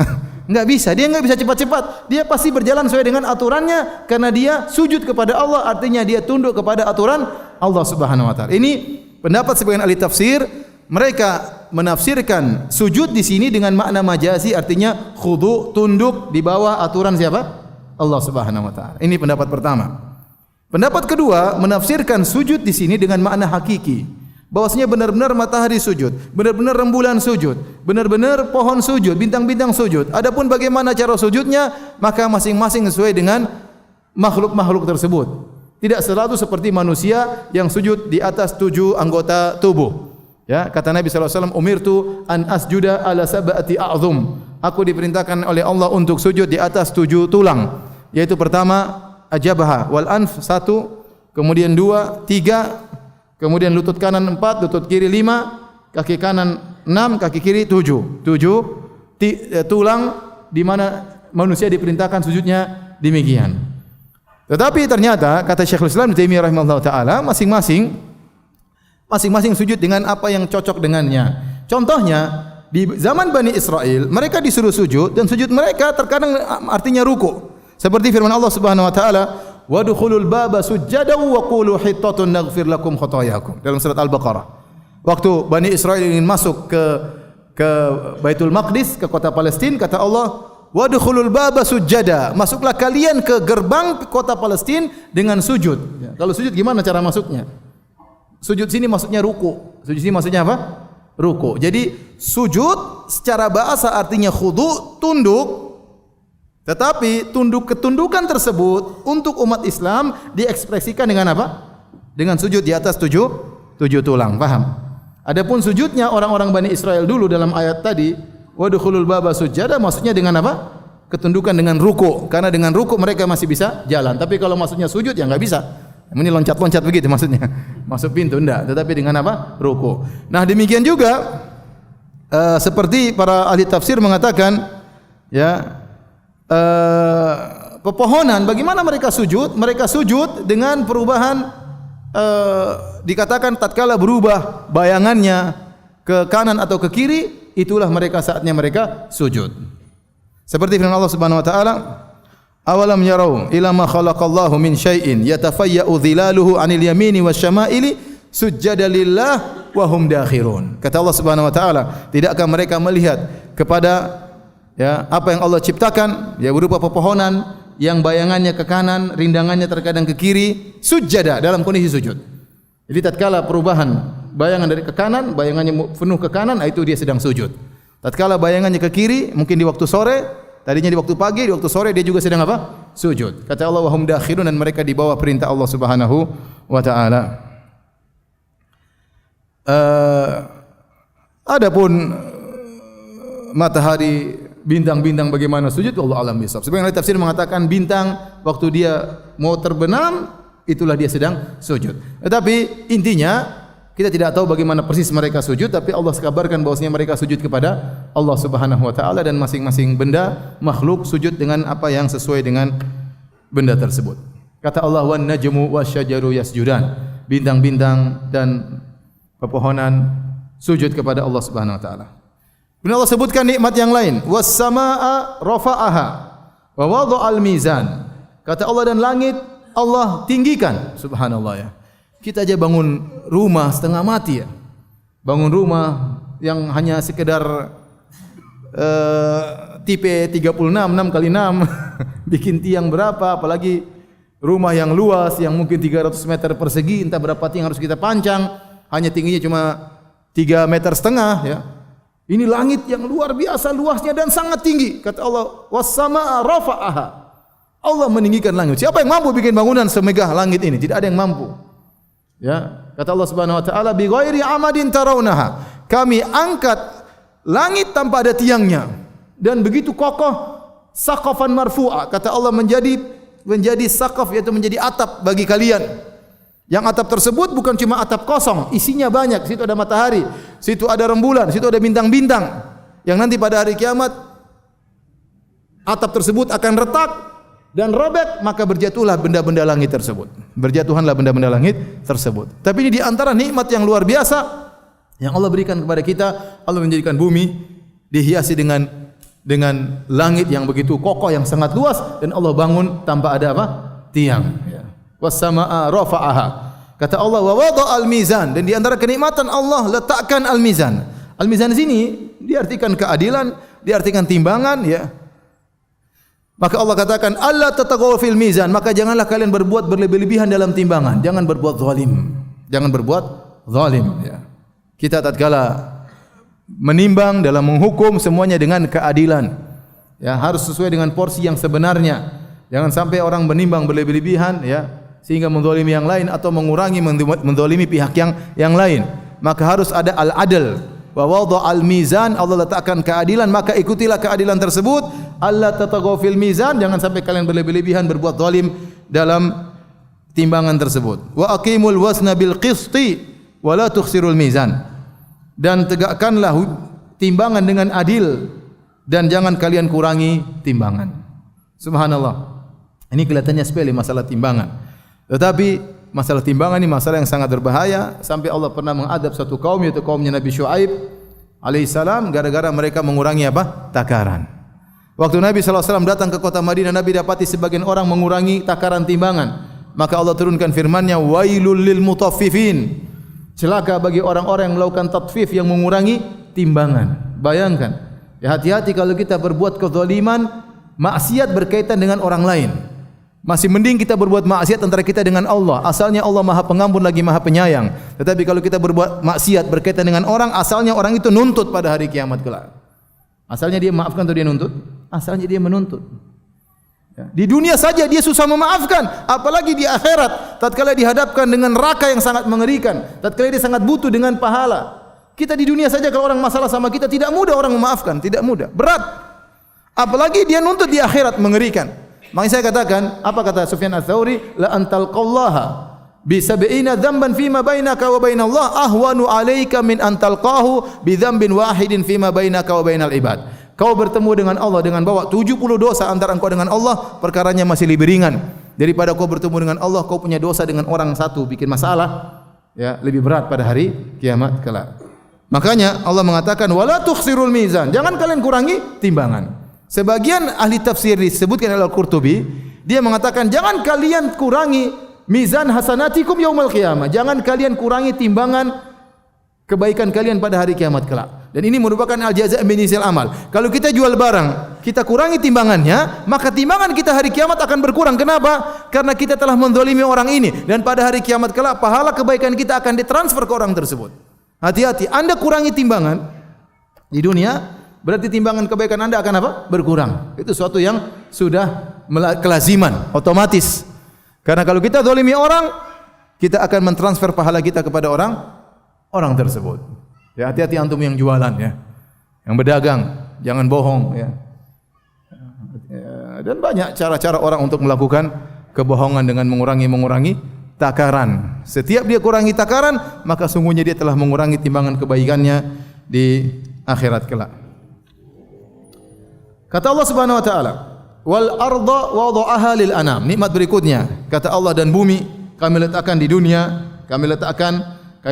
Enggak bisa, dia enggak bisa cepat-cepat. Dia pasti berjalan sesuai dengan aturannya karena dia sujud kepada Allah, artinya dia tunduk kepada aturan Allah Subhanahu wa taala. Ini pendapat sebagian ahli tafsir, mereka menafsirkan sujud di sini dengan makna majazi, artinya khudu', tunduk di bawah aturan siapa? Allah Subhanahu wa taala. Ini pendapat pertama. Pendapat kedua menafsirkan sujud di sini dengan makna hakiki. Bahwasanya benar-benar matahari sujud, benar-benar rembulan sujud, benar-benar pohon sujud, bintang-bintang sujud. Adapun bagaimana cara sujudnya, maka masing-masing sesuai dengan makhluk-makhluk tersebut. Tidak selalu seperti manusia yang sujud di atas 7 anggota tubuh. Ya, kata Nabi sallallahu alaihi wasallam, "Umirtu an asjuda ala sab'ati a'zum." Aku diperintahkan oleh Allah untuk sujud di atas 7 tulang. Yaitu pertama ajabah wal anf 1, kemudian 2, 3, kemudian lutut kanan 4, lutut kiri 5, kaki kanan 6, kaki kiri 7. 7 tulang di mana manusia diperintahkan sujudnya demikian. Tetapi ternyata kata Syekhul Islam Ibnu Taimiyah rahimahullah taala, masing-masing sujud dengan apa yang cocok dengannya. Contohnya di zaman Bani Israel, mereka disuruh sujud dan sujud mereka terkadang artinya ruku. Seperti firman Allah Subhanahu wa taala, "Wadkhulul baba sujjadan wa qulu hittatun naghfir lakum khotoyakum." Dalam surat Al-Baqarah. Waktu Bani Israel ingin masuk ke Baitul Maqdis, ke kota Palestina, kata Allah, "Wadkhulul baba sujjada." Masuklah kalian ke gerbang kota Palestina dengan sujud. Ya. Kalau sujud gimana cara masuknya? Sujud sini maksudnya ruku. Sujud sini maksudnya apa? Ruku. Jadi sujud secara bahasa artinya khudu', tunduk. Tetapi ketundukan tersebut untuk umat Islam diekspresikan dengan apa? Dengan sujud di atas 7 tulang. Paham? Adapun sujudnya orang-orang Bani Israel dulu dalam ayat tadi, wadkhulul baba sujada, maksudnya dengan apa? Ketundukan dengan ruku. Karena dengan ruku mereka masih bisa jalan. Tapi kalau maksudnya sujud ya enggak bisa. Ini loncat-loncat begitu maksudnya. Masuk pintu enggak, tetapi dengan apa? Ruku. Nah, demikian juga seperti para ahli tafsir mengatakan, ya, pepohonan, bagaimana mereka sujud? Mereka sujud dengan perubahan, dikatakan tatkala berubah bayangannya ke kanan atau ke kiri, itulah saatnya mereka sujud. Seperti firman Allah Subhanahu wa taala, "Awalam yarau ila ma khalaqallahu min syai'in yatafayya'u dhilaluhu 'anil yamini wasyama'ili sujjada lillah wa hum dakhirun." Kata Allah Subhanahu wa taala, tidakkah mereka melihat kepada, ya, apa yang Allah ciptakan, ya, berupa pepohonan yang bayangannya ke kanan, rindangannya terkadang ke kiri, sujada, dalam kondisi sujud. Jadi tatkala perubahan bayangan dari ke kanan, bayangannya penuh ke kanan, itu dia sedang sujud. Tatkala bayangannya ke kiri, mungkin di waktu sore, tadinya di waktu pagi, di waktu sore dia juga sedang apa? Sujud. Kata Allah, wa hum dakhirun, dan mereka di bawah perintah Allah Subhanahu wa taala. Adapun matahari, bintang-bintang bagaimana sujud, Allah alam bisawab. Sebagian ahli tafsir mengatakan bintang waktu dia mau terbenam, itulah dia sedang sujud. Tetapi intinya kita tidak tahu bagaimana persis mereka sujud, tapi Allah kabarkan bahwasanya mereka sujud kepada Allah Subhanahu wa taala, dan masing-masing benda makhluk sujud dengan apa yang sesuai dengan benda tersebut. Kata Allah, wan najmu wasyajaru yasjudan. Bintang-bintang dan pepohonan sujud kepada Allah Subhanahu wa taala. Kemudian Allah sebutkan nikmat yang lain, was samaa rafa'aha wa wada'al mizan. Kata Allah, dan langit Allah tinggikan. Subhanallah ya. Kita aja bangun rumah setengah mati ya. Bangun rumah yang hanya sekedar tipe 36, 6 kali 6. Bikin tiang berapa, apalagi rumah yang luas yang mungkin 300 meter persegi, entah berapa tiang harus kita pancang, hanya tingginya cuma 3,5 meter ya. Ini langit yang luar biasa luasnya dan sangat tinggi. Kata Allah, was-samaa rafa'aha. Allah meninggikan langit. Siapa yang mampu bikin bangunan semegah langit ini? Tidak ada yang mampu. Ya, kata Allah Subhanahu wa taala, bi ghairi amadin tarawunaha. Kami angkat langit tanpa ada tiangnya dan begitu kokoh, saqafan marfu'a. Kata Allah, menjadi saqaf, yaitu menjadi atap bagi kalian. Yang atap tersebut bukan cuma atap kosong, isinya banyak. Situ ada matahari, situ ada rembulan, situ ada bintang-bintang. Yang nanti pada hari kiamat atap tersebut akan retak dan robek, maka berjatuhlah benda-benda langit tersebut. Berjatuhanlah benda-benda langit tersebut. Tapi ini di antara nikmat yang luar biasa yang Allah berikan kepada kita. Allah menjadikan bumi dihiasi dengan langit yang begitu kokoh, yang sangat luas, dan Allah bangun tanpa ada apa? Tiang. Ya. Was-samaa rafa'aha. Kata Allah, wa wada'al mizan, dan di antara kenikmatan Allah letakkan al-mizan. Al-mizan di sini diartikan keadilan, diartikan timbangan, ya. Maka Allah katakan, Allah tatagaw fil mizan, maka janganlah kalian berbuat berlebih-lebihan dalam timbangan, jangan berbuat zalim. Jangan berbuat zalim, ya. Kita tatkala menimbang dalam menghukum semuanya dengan keadilan. Ya, harus sesuai dengan porsi yang sebenarnya. Jangan sampai orang menimbang berlebih-lebihan, ya, sehingga menzalimi yang lain atau mengurangi menzalimi pihak yang lain. Maka harus ada al-adl. Wa wada'al mizan, Allah letakkan keadilan, maka ikutilah keadilan tersebut. Allah tatagaw fil mizan, jangan sampai kalian berlebih-lebihan berbuat zalim dalam timbangan tersebut. Wa aqimul wasna bil qisti wa la tukhsirul mizan, dan tegakkanlah timbangan dengan adil dan jangan kalian kurangi timbangan. Subhanallah. Ini kelihatannya sepele masalah timbangan, tetapi masalah timbangan ini masalah yang sangat berbahaya. Sampai Allah pernah mengadab satu kaum, yaitu kaumnya Nabi Syuaib alaihissalam, gara-gara mereka mengurangi apa? Takaran. Waktu Nabi SAW datang ke kota Madinah, Nabi dapati sebagian orang mengurangi takaran timbangan. Maka Allah turunkan firman-Nya, wailul lil mutaffifin. Celaka bagi orang-orang yang melakukan tatfif, yang mengurangi timbangan. Bayangkan, ya, hati-hati kalau kita berbuat kezaliman, maksiat berkaitan dengan orang lain. Masih mending kita berbuat maksiat antara kita dengan Allah. Asalnya Allah Maha Pengampun lagi Maha Penyayang. Tetapi kalau kita berbuat maksiat berkaitan dengan orang, asalnya orang itu nuntut pada hari kiamat kelak. Asalnya dia maafkan atau dia nuntut? Asalnya dia menuntut. Ya. Di dunia saja dia susah memaafkan, apalagi di akhirat tatkala dihadapkan dengan neraka yang sangat mengerikan, tatkala dia sangat butuh dengan pahala. Kita di dunia saja kalau orang masalah sama kita tidak mudah orang memaafkan, tidak mudah, berat. Apalagi dia nuntut di akhirat, mengerikan. Makanya saya katakan, apa kata Sufyan Ats-Tsauri? La antalqallaha bi sab'ina dzamban fima bainaka wa bainallah ahwanu 'alaika min antalqahu bi dzambin wahidin fima bainaka wa bainal ibad. Kau bertemu dengan Allah dengan bawa 70 dosa antara engkau dengan Allah, perkaranya masih lebih ringan daripada kau bertemu dengan Allah kau punya dosa dengan orang satu bikin masalah, ya, lebih berat pada hari kiamat kelak. Makanya Allah mengatakan wala tukhsirul mizan, jangan kalian kurangi timbangan. Sebagian ahli tafsir disebutkan oleh Al-Qurtubi, dia mengatakan jangan kalian kurangi mizan hasanatikum yaumil qiyamah, jangan kalian kurangi timbangan kebaikan kalian pada hari kiamat kelak. Dan ini merupakan al-jaza' min jinsil amal. Kalau kita jual barang, kita kurangi timbangannya, maka timbangan kita hari kiamat akan berkurang. Kenapa? Karena kita telah menzalimi orang ini, dan pada hari kiamat kelak pahala kebaikan kita akan ditransfer ke orang tersebut. Hati-hati, Anda kurangi timbangan di dunia, berarti timbangan kebaikan Anda akan apa? Berkurang. Itu suatu yang sudah kelaziman, otomatis. Karena kalau kita zalimi orang, kita akan mentransfer pahala kita kepada orang tersebut. Ya, hati-hati antum yang jualan ya. Yang berdagang, jangan bohong ya. Dan banyak cara-cara orang untuk melakukan kebohongan dengan mengurangi takaran. Setiap dia kurangi takaran, maka sungguhnya dia telah mengurangi timbangan kebaikannya di akhirat kelak. Kata Allah Subhanahu wa taala, "Wal arda wada'aha lil anam." Nikmat berikutnya, kata Allah, dan bumi kami letakkan di dunia, kami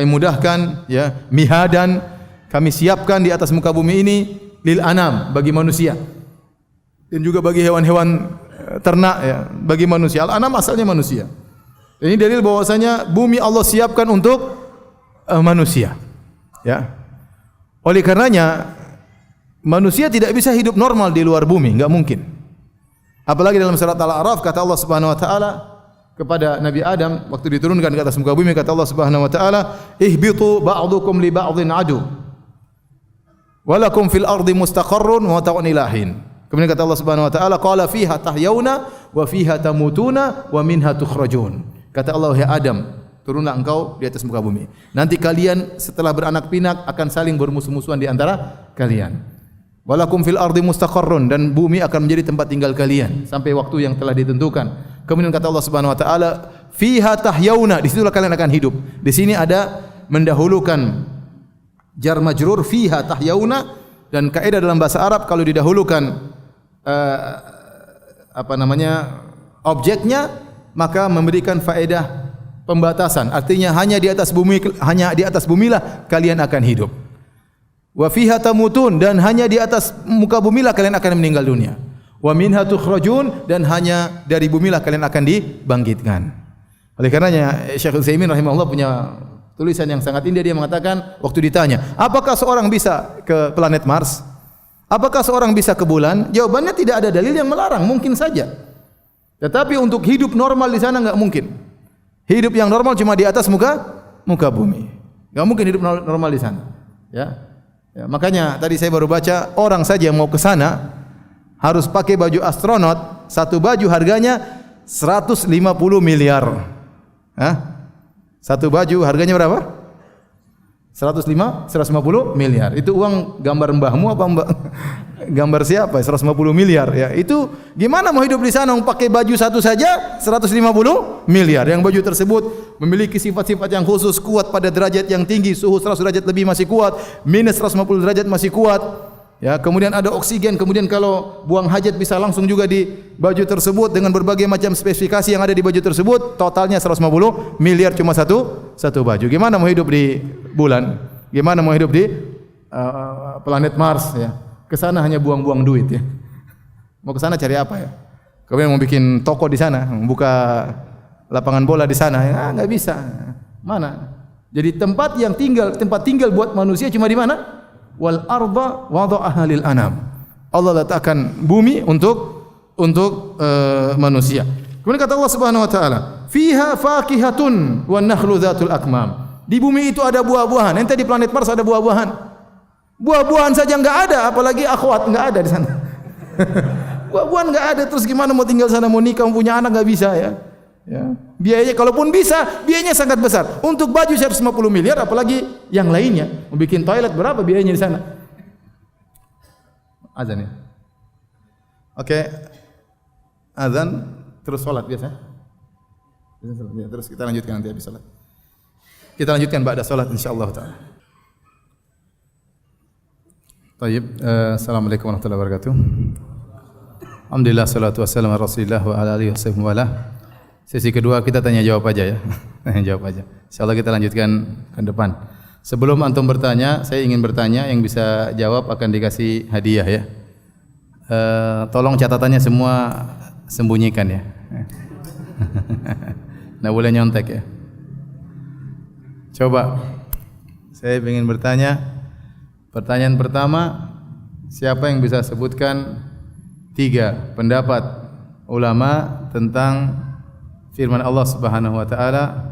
mudahkan ya, mihadan, kami siapkan di atas muka bumi ini lil anam, bagi manusia. Dan juga bagi hewan-hewan ternak ya, bagi manusia. Al-anam asalnya manusia. Ini dalil bahwasanya bumi Allah siapkan untuk manusia. Ya. Oleh karenanya manusia tidak bisa hidup normal di luar bumi, enggak mungkin. Apalagi dalam surat Al-A'raf kata Allah Subhanahu wa taala kepada Nabi Adam waktu diturunkan ke atas muka bumi, kata Allah Subhanahu wa taala, "Ihbitu ba'dukum li ba'dhin adu. Walakum fil ardi mustaqarrun wa mata'un ilahin." Kemudian kata Allah Subhanahu wa taala, "Qala fiha tahyauna wa fiha tamutuna wa minha tukhrajun." Kata Allah, "Ya Adam, turunlah engkau di atas muka bumi. Nanti kalian setelah beranak pinak akan saling bermusuh-musuhan di antara kalian. Walakum fil ardi mustaqarrun, dan bumi akan menjadi tempat tinggal kalian sampai waktu yang telah ditentukan." Kemudian kata Allah Subhanahu wa taala, "Fiha tahyauna," di situlah kalian akan hidup. Di sini ada mendahulukan jar majrur fiha tahyauna, dan kaidah dalam bahasa Arab kalau didahulukan objeknya maka memberikan faedah pembatasan. Artinya hanya di atas bumilah kalian akan hidup. Wa fiha tamutun, dan hanya di atas muka bumilah kalian akan meninggal dunia. Wa minha tukhrajun, dan hanya dari bumilah kalian akan dibangkitkan. Oleh karenanya Syekh Utsaimin rahimahullah punya tulisan yang sangat indah. Dia mengatakan waktu ditanya, apakah seorang bisa ke planet Mars? Apakah seorang bisa ke bulan? Jawabannya tidak ada dalil yang melarang, mungkin saja. Tetapi untuk hidup normal di sana enggak mungkin. Hidup yang normal cuma di atas muka bumi. Enggak mungkin hidup normal di sana. Ya, makanya tadi saya baru baca, orang saja yang mau ke sana harus pakai baju astronot, satu baju harganya 150 miliar. Satu baju harganya berapa? 150 miliar. Itu uang gambar mbahmu apa gambar siapa? 150 miliar ya. Itu gimana mau hidup di sana pakai baju satu saja 150 miliar. Yang baju tersebut memiliki sifat-sifat yang khusus, kuat pada derajat yang tinggi, suhu 100 derajat lebih masih kuat, minus 150 derajat masih kuat. Ya, kemudian ada oksigen, kemudian kalau buang hajat bisa langsung juga di baju tersebut dengan berbagai macam spesifikasi yang ada di baju tersebut. Totalnya 150 miliar cuma satu baju. Gimana mau hidup di bulan? Gimana mau hidup di planet Mars ya? Ke sana hanya buang-buang duit ya. Mau ke sana cari apa ya? Kemudian mau bikin toko di sana, membuka lapangan bola di sana, ya enggak bisa. Mana? Jadi tempat tinggal buat manusia cuma di mana? Wal arda wada'aha lil anam. Allah letakkan bumi untuk manusia. Kemudian kata Allah Subhanahu wa taala, "Fiha fakihatun wan nakhlu dzatul akmam." Di bumi itu ada buah-buahan. Ente di planet Mars ada buah-buahan. Buah-buahan saja enggak ada, apalagi akhwat enggak ada di sana. Buah-buahan enggak ada, terus gimana mau tinggal sana, mau nikah, mau punya anak enggak bisa ya. Ya. Biayanya kalaupun bisa, biayanya sangat besar. Untuk baju 150 miliar, apalagi yang lainnya. Mau bikin toilet berapa biayanya di sana? Azan ya. Oke. Azan terus salat biasa. Terus kita lanjutkan nanti habis salat. Kita lanjutkan ba'da salat insyaallah taala. Baik, assalamualaikum warahmatullahi wabarakatuh. Alhamdulillah salatu wassalamu ala Rasulillah wa ala alihi wasallam. Sesi kedua kita tanya jawab aja ya. Tanya jawab aja. Insyaallah kita lanjutkan ke depan. Sebelum antum bertanya, saya ingin bertanya, yang bisa jawab akan dikasih hadiah ya. Tolong catatannya semua sembunyikan ya. Nggak boleh nyontek ya. Coba, saya ingin bertanya. Pertanyaan pertama, siapa yang bisa sebutkan 3 pendapat ulama tentang firman Allah Subhanahu wa taala,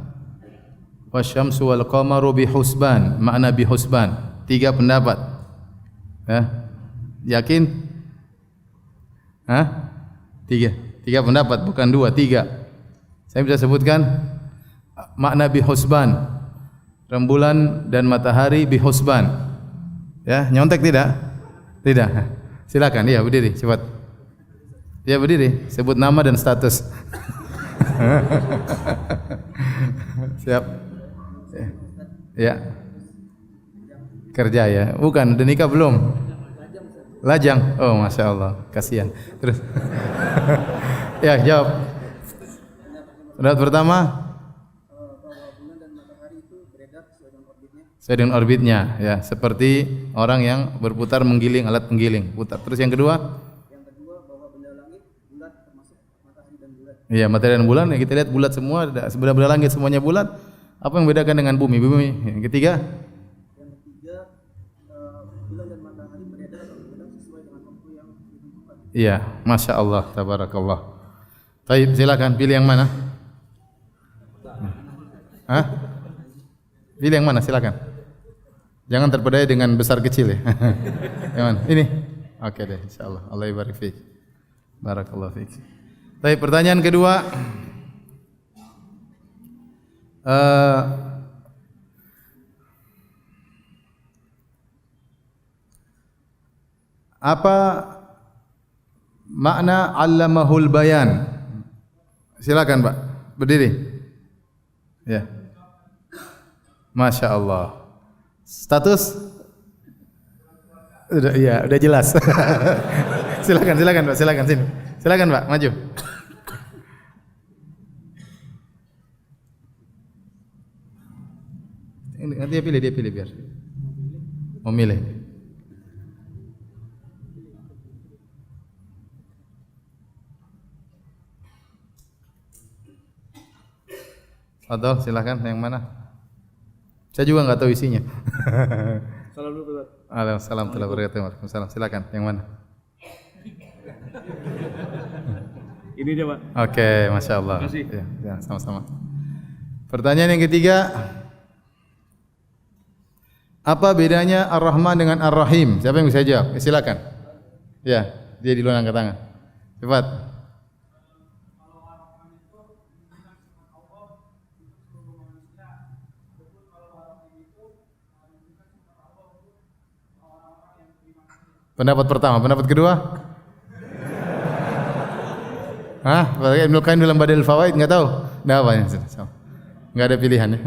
"Wasyamsu wal qamaru bihusban." Makna bihusban. 3 pendapat. Yakin? 3 pendapat, bukan 2, 3. Saya bisa sebutkan makna bihusban. rembulan dan matahari bihusban. Ya, nyontek tidak? Tidak. Silakan, iya berdiri, cepat. Ya berdiri, sebut nama dan status. Siap. Ya. Kerja ya. Bukan, udah nikah belum? Lajang. Oh, masya Allah. Kasihan. Terus. Ya, jawab. Pendapat pertama. Sesuai dengan orbitnya, ya. Seperti orang yang berputar menggiling alat penggiling. Putar. Terus yang kedua? Yang kedua bahwa benda langit bulat termasuk matahari dan bulan. Iya, matahari dan bulan. Ya, kita lihat bulat semua. Benda-benda langit semuanya bulat. Apa yang membedakan dengan bumi? Bumi. Yang ketiga? Iya, masya Allah, tabarakallah. Baik, silakan pilih yang mana? Hah? Pilih yang mana? Silakan. Jangan terpedaya dengan besar kecil ya. Yang mana? Ini. Oke deh, insya Allah. Allah ibarik fiik. Barakallah fiik. Baik, pertanyaan kedua. Apa makna allamahul bayan? Silakan Pak, berdiri. Ya. Masya Allah. Status? Udah jelas. Silakan Pak, silakan sini. Silakan Pak, maju. Nanti dia pilih biar. Memilih. Atau silakan yang mana? Saya juga nggak tahu isinya. Salam dulu Pak. Waalaikumsalam warahmatullahi wabarakatuh. Silakan yang mana? Ini dia Pak. Oke, masya Allah. Terima kasih. Ya, sama-sama. Pertanyaan yang ketiga, apa bedanya Ar-Rahman dengan Ar-Rahim? Siapa yang bisa jawab? Silakan. Ya, dia di luar angkat tangan. Cepat. Pendapat pertama, pendapat kedua? Hah? Ibnu Qayyim dalam Badil Fawaid enggak tahu? Enggak apa ya? Enggak ada pilihan ya.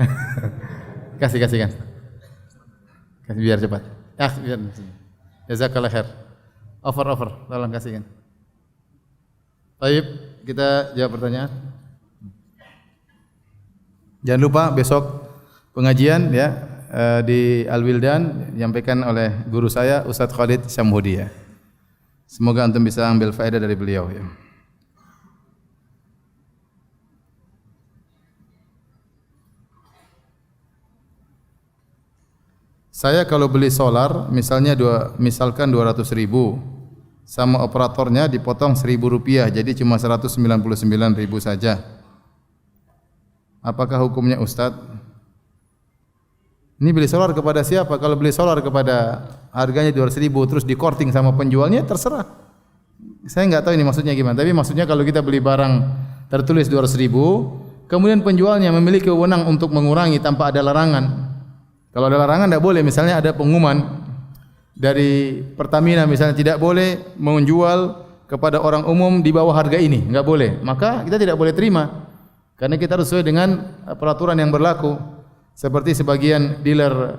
Kasihkan. Kasih biar cepat. Ya, biar. Jazakallah khair. Over. Tolong kasihkan. Baik, kita jawab pertanyaan. Jangan lupa besok pengajian ya. Di Al-Wildan disampaikan oleh guru saya Ustaz Khalid Syamhudi ya. Semoga antum bisa ambil faedah dari beliau ya. Saya kalau beli solar misalkan 200.000 sama operatornya dipotong Rp1.000 jadi cuma 199.000 saja. Apakah hukumnya Ustaz? Ini beli solar kepada siapa? Kalau beli solar kepada harganya 200.000 terus di korting sama penjualnya terserah. Saya enggak tahu ini maksudnya gimana. Tapi maksudnya kalau kita beli barang tertulis 200.000, kemudian penjualnya memiliki wewenang untuk mengurangi tanpa ada larangan. Kalau ada larangan enggak boleh. Misalnya ada pengumuman dari Pertamina misalnya tidak boleh menjual kepada orang umum di bawah harga ini, enggak boleh. Maka kita tidak boleh terima. Karena kita harus sesuai dengan peraturan yang berlaku. Seperti sebagian dealer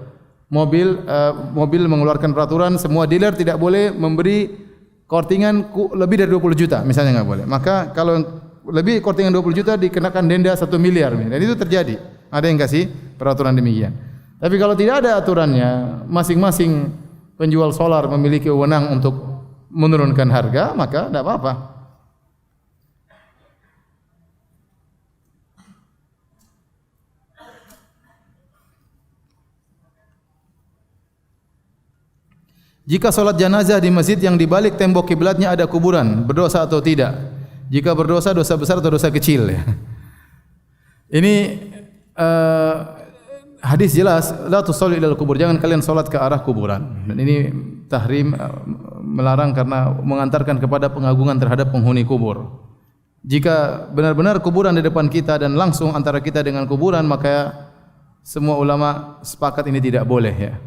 mobil mengeluarkan peraturan semua dealer tidak boleh memberi kortingan lebih dari 20 juta misalnya enggak boleh. Maka kalau lebih kortingan 20 juta dikenakan denda 1 miliar. Dan itu terjadi. Ada yang kasih peraturan demikian. Tapi kalau tidak ada aturannya, masing-masing penjual solar memiliki wewenang untuk menurunkan harga, maka tidak apa-apa. Jika solat jenazah di masjid yang di balik tembok kiblatnya ada kuburan, berdosa atau tidak? Jika berdosa, dosa besar atau dosa kecil? Ini hadis jelas, la tusallu ilal kubur, jangan kalian solat ke arah kuburan. Dan ini tahrim, melarang karena mengantarkan kepada pengagungan terhadap penghuni kubur. Jika benar-benar kuburan di depan kita dan langsung antara kita dengan kuburan, maka semua ulama sepakat ini tidak boleh ya.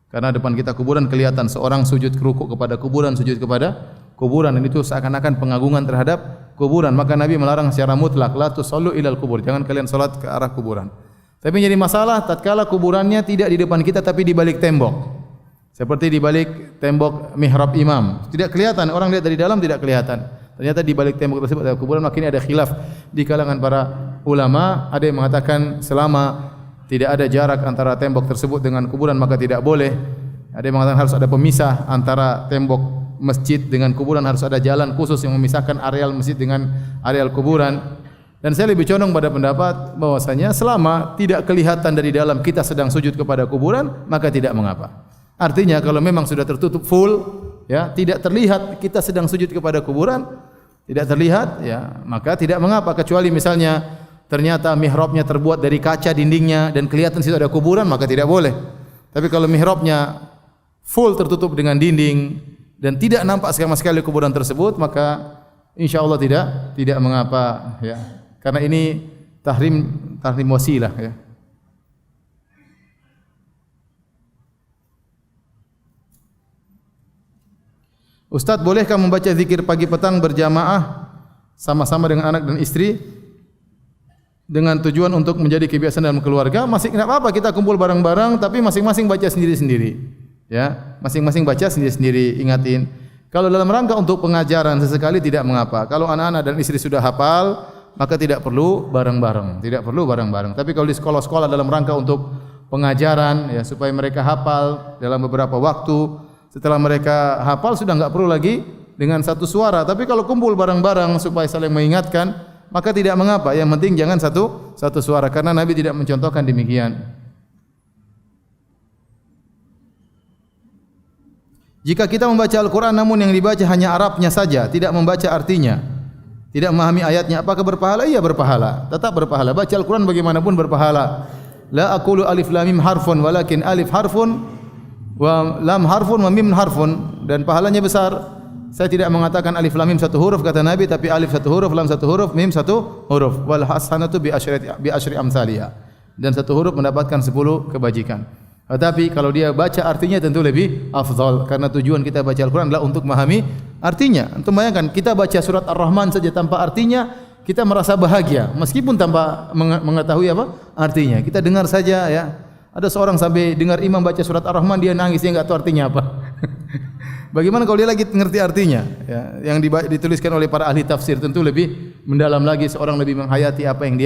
Karena depan kita kuburan kelihatan seorang sujud rukuk kepada kuburan, sujud kepada kuburan, dan itu seakan-akan pengagungan terhadap kuburan. Maka Nabi melarang secara mutlak, la tusallu ilal kubur, jangan kalian salat ke arah kuburan. Tapi jadi masalah tatkala kuburannya tidak di depan kita tapi di balik tembok. Seperti di balik tembok mihrab imam. Tidak kelihatan, orang lihat dari dalam tidak kelihatan. Ternyata di balik tembok tersebut ada kuburan. Makanya ada khilaf di kalangan para ulama. Ada yang mengatakan selama tidak ada jarak antara tembok tersebut dengan kuburan maka tidak boleh. Ada yang mengatakan harus ada pemisah antara tembok masjid dengan kuburan, harus ada jalan khusus yang memisahkan areal masjid dengan areal kuburan. Dan saya lebih condong pada pendapat bahwasanya selama tidak kelihatan dari dalam kita sedang sujud kepada kuburan maka tidak mengapa. Artinya kalau memang sudah tertutup full, ya, tidak terlihat kita sedang sujud kepada kuburan, tidak terlihat, ya, maka tidak mengapa. Kecuali misalnya ternyata mihrabnya terbuat dari kaca dindingnya dan kelihatan situ ada kuburan, maka tidak boleh. Tapi kalau mihrabnya full tertutup dengan dinding dan tidak nampak sama sekali kuburan tersebut, maka insyaallah tidak mengapa, ya. Karena ini tahrim wasilah, ya. Ustaz, bolehkah membaca zikir pagi petang berjamaah sama-sama dengan anak dan istri dengan tujuan untuk menjadi kebiasaan dalam keluarga? Masih tidak apa-apa kita kumpul bareng-bareng tapi masing-masing baca sendiri-sendiri. Ya, masing-masing baca sendiri-sendiri, ingatin. Kalau dalam rangka untuk pengajaran sesekali tidak mengapa. Kalau anak-anak dan istri sudah hafal, maka tidak perlu bareng-bareng, tidak perlu bareng-bareng. Tapi kalau di sekolah-sekolah dalam rangka untuk pengajaran, ya, supaya mereka hafal dalam beberapa waktu, setelah mereka hafal sudah enggak perlu lagi dengan satu suara. Tapi kalau kumpul bareng-bareng supaya saling mengingatkan, maka tidak mengapa. Yang penting jangan satu suara, karena Nabi tidak mencontohkan demikian. Jika kita membaca Al-Quran namun yang dibaca hanya Arabnya saja, tidak membaca artinya, tidak memahami ayatnya, apakah berpahala? Iya, berpahala, tetap berpahala. Baca Al-Quran bagaimanapun berpahala. La aqulu alif lam mim harfun walakin alif harfun wa lam harfun wa mim harfun, dan pahalanya besar. Saya tidak mengatakan alif lam mim satu huruf kata Nabi, tapi alif satu huruf, lam satu huruf, mim satu huruf. Wal hasanatu bi asyri amsalha, dan satu huruf mendapatkan 10 kebajikan. Tetapi kalau dia baca artinya tentu lebih afdal, karena tujuan kita baca Al-Quran adalah untuk memahami artinya. Antum bayangkan kita baca surat Ar-Rahman saja tanpa artinya kita merasa bahagia meskipun tanpa mengetahui apa artinya. Kita dengar saja, ya. Ada seorang sampai dengar imam baca surat Ar-Rahman dia nangis, dia enggak tahu artinya apa. Bagaimana kalau dia lagi ngerti artinya, ya, yang dituliskan oleh para ahli tafsir, tentu lebih mendalam lagi, seorang lebih menghayati apa yang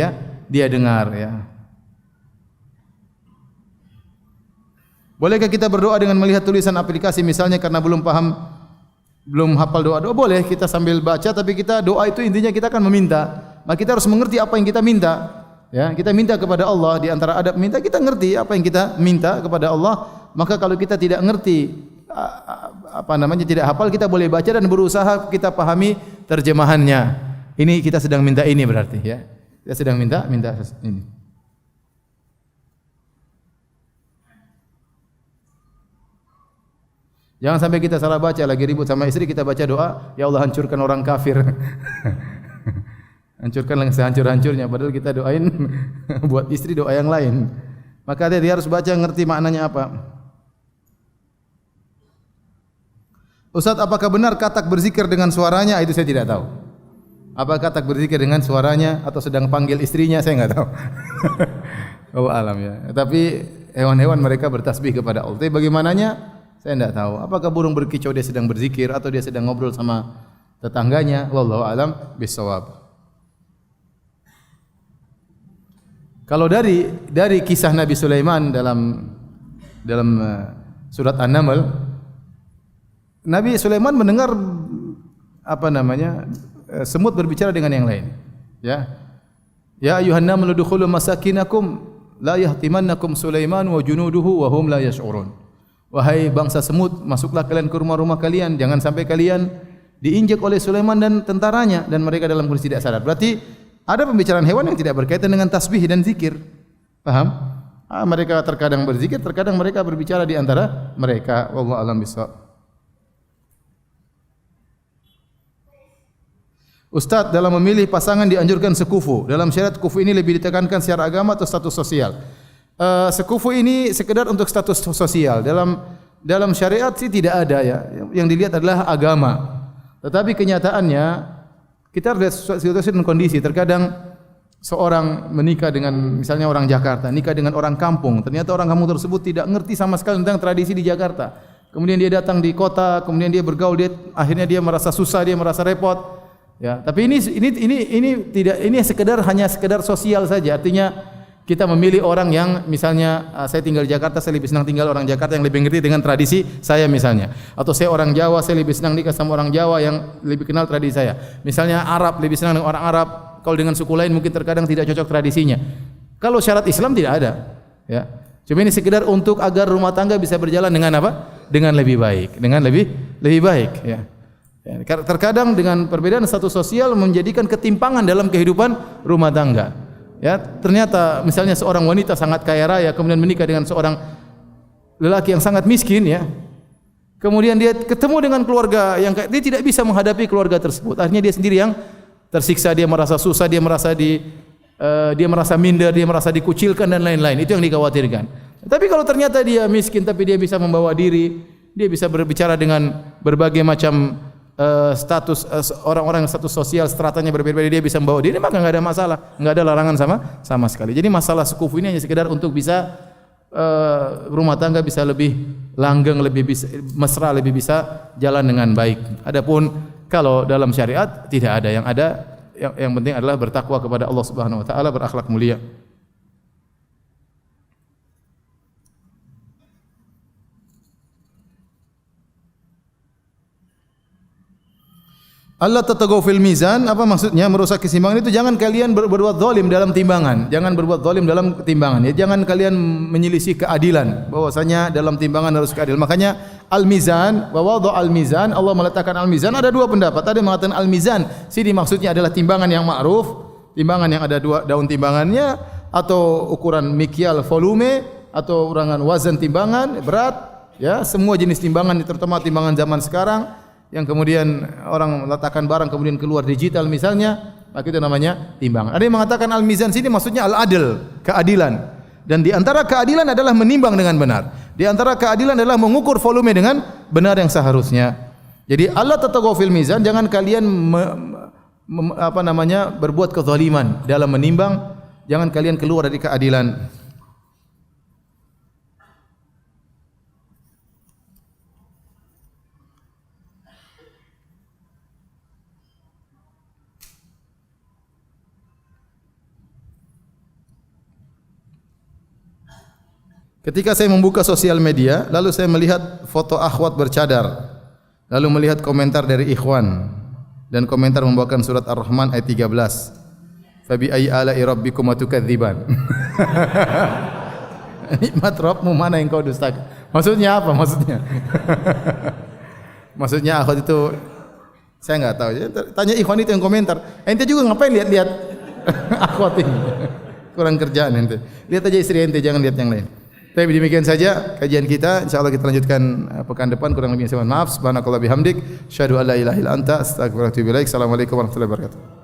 dia dengar, ya. Bolehkah kita berdoa dengan melihat tulisan aplikasi misalnya karena belum hafal doa? Boleh, kita sambil baca, tapi kita doa itu intinya kita akan meminta. Maka kita harus mengerti apa yang kita minta. Ya, kita minta kepada Allah, di antara adab minta kita ngerti apa yang kita minta kepada Allah. Maka kalau kita tidak ngerti tidak hafal, kita boleh baca dan berusaha kita pahami terjemahannya. Ini kita sedang minta ini berarti, ya. Kita sedang minta ini. Jangan sampai kita salah baca, lagi ribut sama istri kita baca doa, ya Allah hancurkan orang kafir. Hancurkan sehancur-hancurnya, padahal kita doain buat istri doa yang lain. Maka dia harus baca, ngerti maknanya apa. Ustaz, apakah benar katak berzikir dengan suaranya? Itu saya tidak tahu. Apakah katak berzikir dengan suaranya atau sedang panggil istrinya, saya enggak tahu. Oh alam, ya. Tapi hewan-hewan mereka bertasbih kepada Allah. Tapi bagaimananya? Saya tidak tahu. Apakah burung berkicau dia sedang berzikir atau dia sedang ngobrol sama tetangganya? Wallahu alam bissawab. Kalau dari kisah Nabi Sulaiman dalam surat An-Naml, Nabi Sulaiman mendengar semut berbicara dengan yang lain. Ya. Ya ayuhan namlu dukhulu masakinakum la yahtimannakum Sulaiman wa junuduhu wa hum la yash'urun. Wahai bangsa semut, masuklah kalian ke rumah-rumah kalian, jangan sampai kalian diinjak oleh Sulaiman dan tentaranya dan mereka dalam kondisi tidak sadar. Berarti ada pembicaraan hewan yang tidak berkaitan dengan tasbih dan zikir. Paham? Mereka terkadang berzikir, terkadang mereka berbicara di antara mereka. Wallahu a'lam bishawab. Ustaz, dalam memilih pasangan dianjurkan sekufu. Dalam syariat kufu ini lebih ditekankan secara agama atau status sosial? sekufu ini sekedar untuk status sosial. Dalam syariat sih tidak ada ya. Yang dilihat adalah agama. Tetapi kenyataannya kita lihat situasi dan kondisi. Terkadang seorang menikah dengan misalnya orang Jakarta, nikah dengan orang kampung. Ternyata orang kampung tersebut tidak ngerti sama sekali tentang tradisi di Jakarta. Kemudian dia datang di kota, kemudian dia bergaul, akhirnya dia merasa susah, dia merasa repot. Ya, tapi ini tidak, ini hanya sekedar sosial saja. Artinya kita memilih orang yang misalnya saya tinggal di Jakarta, saya lebih senang tinggal orang Jakarta yang lebih ngerti dengan tradisi saya misalnya. Atau saya orang Jawa, saya lebih senang nikah sama orang Jawa yang lebih kenal tradisi saya. Misalnya Arab, lebih senang dengan orang Arab. Kalau dengan suku lain mungkin terkadang tidak cocok tradisinya. Kalau syarat Islam tidak ada. Ya. Cuma ini sekedar untuk agar rumah tangga bisa berjalan dengan apa? Dengan lebih baik. Dengan lebih baik. Ya. Terkadang dengan perbedaan status sosial menjadikan ketimpangan dalam kehidupan rumah tangga. Ya, ternyata misalnya seorang wanita sangat kaya raya kemudian menikah dengan seorang lelaki yang sangat miskin ya. Kemudian dia ketemu dengan keluarga yang dia tidak bisa menghadapi keluarga tersebut. Akhirnya dia sendiri yang tersiksa, dia merasa susah, dia merasa minder, dia merasa dikucilkan dan lain-lain. Itu yang dikhawatirkan. Tapi kalau ternyata dia miskin tapi dia bisa membawa diri, dia bisa berbicara dengan berbagai macam status orang-orang yang status sosial stratanya berbeda-beda, dia bisa membawa diri, maka enggak ada masalah, enggak ada larangan sama sekali. Jadi masalah sekufu ini hanya sekedar untuk bisa rumah tangga bisa lebih langgeng, lebih bisa mesra, lebih bisa jalan dengan baik. Adapun kalau dalam syariat tidak ada, yang penting adalah bertakwa kepada Allah Subhanahu wa taala, berakhlak mulia. Allah tatagaw fil mizan, apa maksudnya? Merusak keseimbangan itu jangan kalian berbuat zalim dalam timbangan. Jangan berbuat zalim dalam timbangan. Ya, jangan kalian menyelisih keadilan. Bahwasanya dalam timbangan harus keadilan. Makanya al-mizan, wa wadha al-mizan, Allah meletakkan al-mizan, ada dua pendapat. Ada yang mengatakan al-mizan, sini maksudnya adalah timbangan yang ma'ruf, timbangan yang ada dua daun timbangannya, atau ukuran mikyal volume, atau urangan wazan timbangan berat, ya, semua jenis timbangan, terutama timbangan zaman sekarang yang kemudian orang meletakkan barang kemudian keluar digital misalnya, maka itu namanya timbangan. Ada yang mengatakan al-mizan sini maksudnya al-adl, keadilan. Dan di antara keadilan adalah menimbang dengan benar. Di antara keadilan adalah mengukur volume dengan benar yang seharusnya. Jadi Allah tatagaw fil mizan, jangan kalian berbuat kezaliman dalam menimbang, jangan kalian keluar dari keadilan. Ketika saya membuka sosial media, lalu saya melihat foto akhwat bercadar, lalu melihat komentar dari ikhwan, dan komentar membawakan surat Ar-Rahman ayat 13. Fabi ayyi ala'i rabbikuma tukadziban. Nikmat Rabbmu mana yang kau dustakan? Maksudnya apa maksudnya? Maksudnya akhwat itu saya enggak tahu. Tanya ikhwan itu yang komentar. Ente juga ngapain lihat-lihat akhwat ini? Kurang kerjaan ente. Lihat aja istri ente, jangan lihat yang lain. Tapi demikian saja kajian kita. Insyaallah kita lanjutkan pekan depan. Kurang lebihnya saya mohon maaf. Subhanakallah bihamdik, syahadu alla ilaha illa anta, astaghfiruka wa atubu ilaik. Assalamualaikum warahmatullahi wabarakatuh.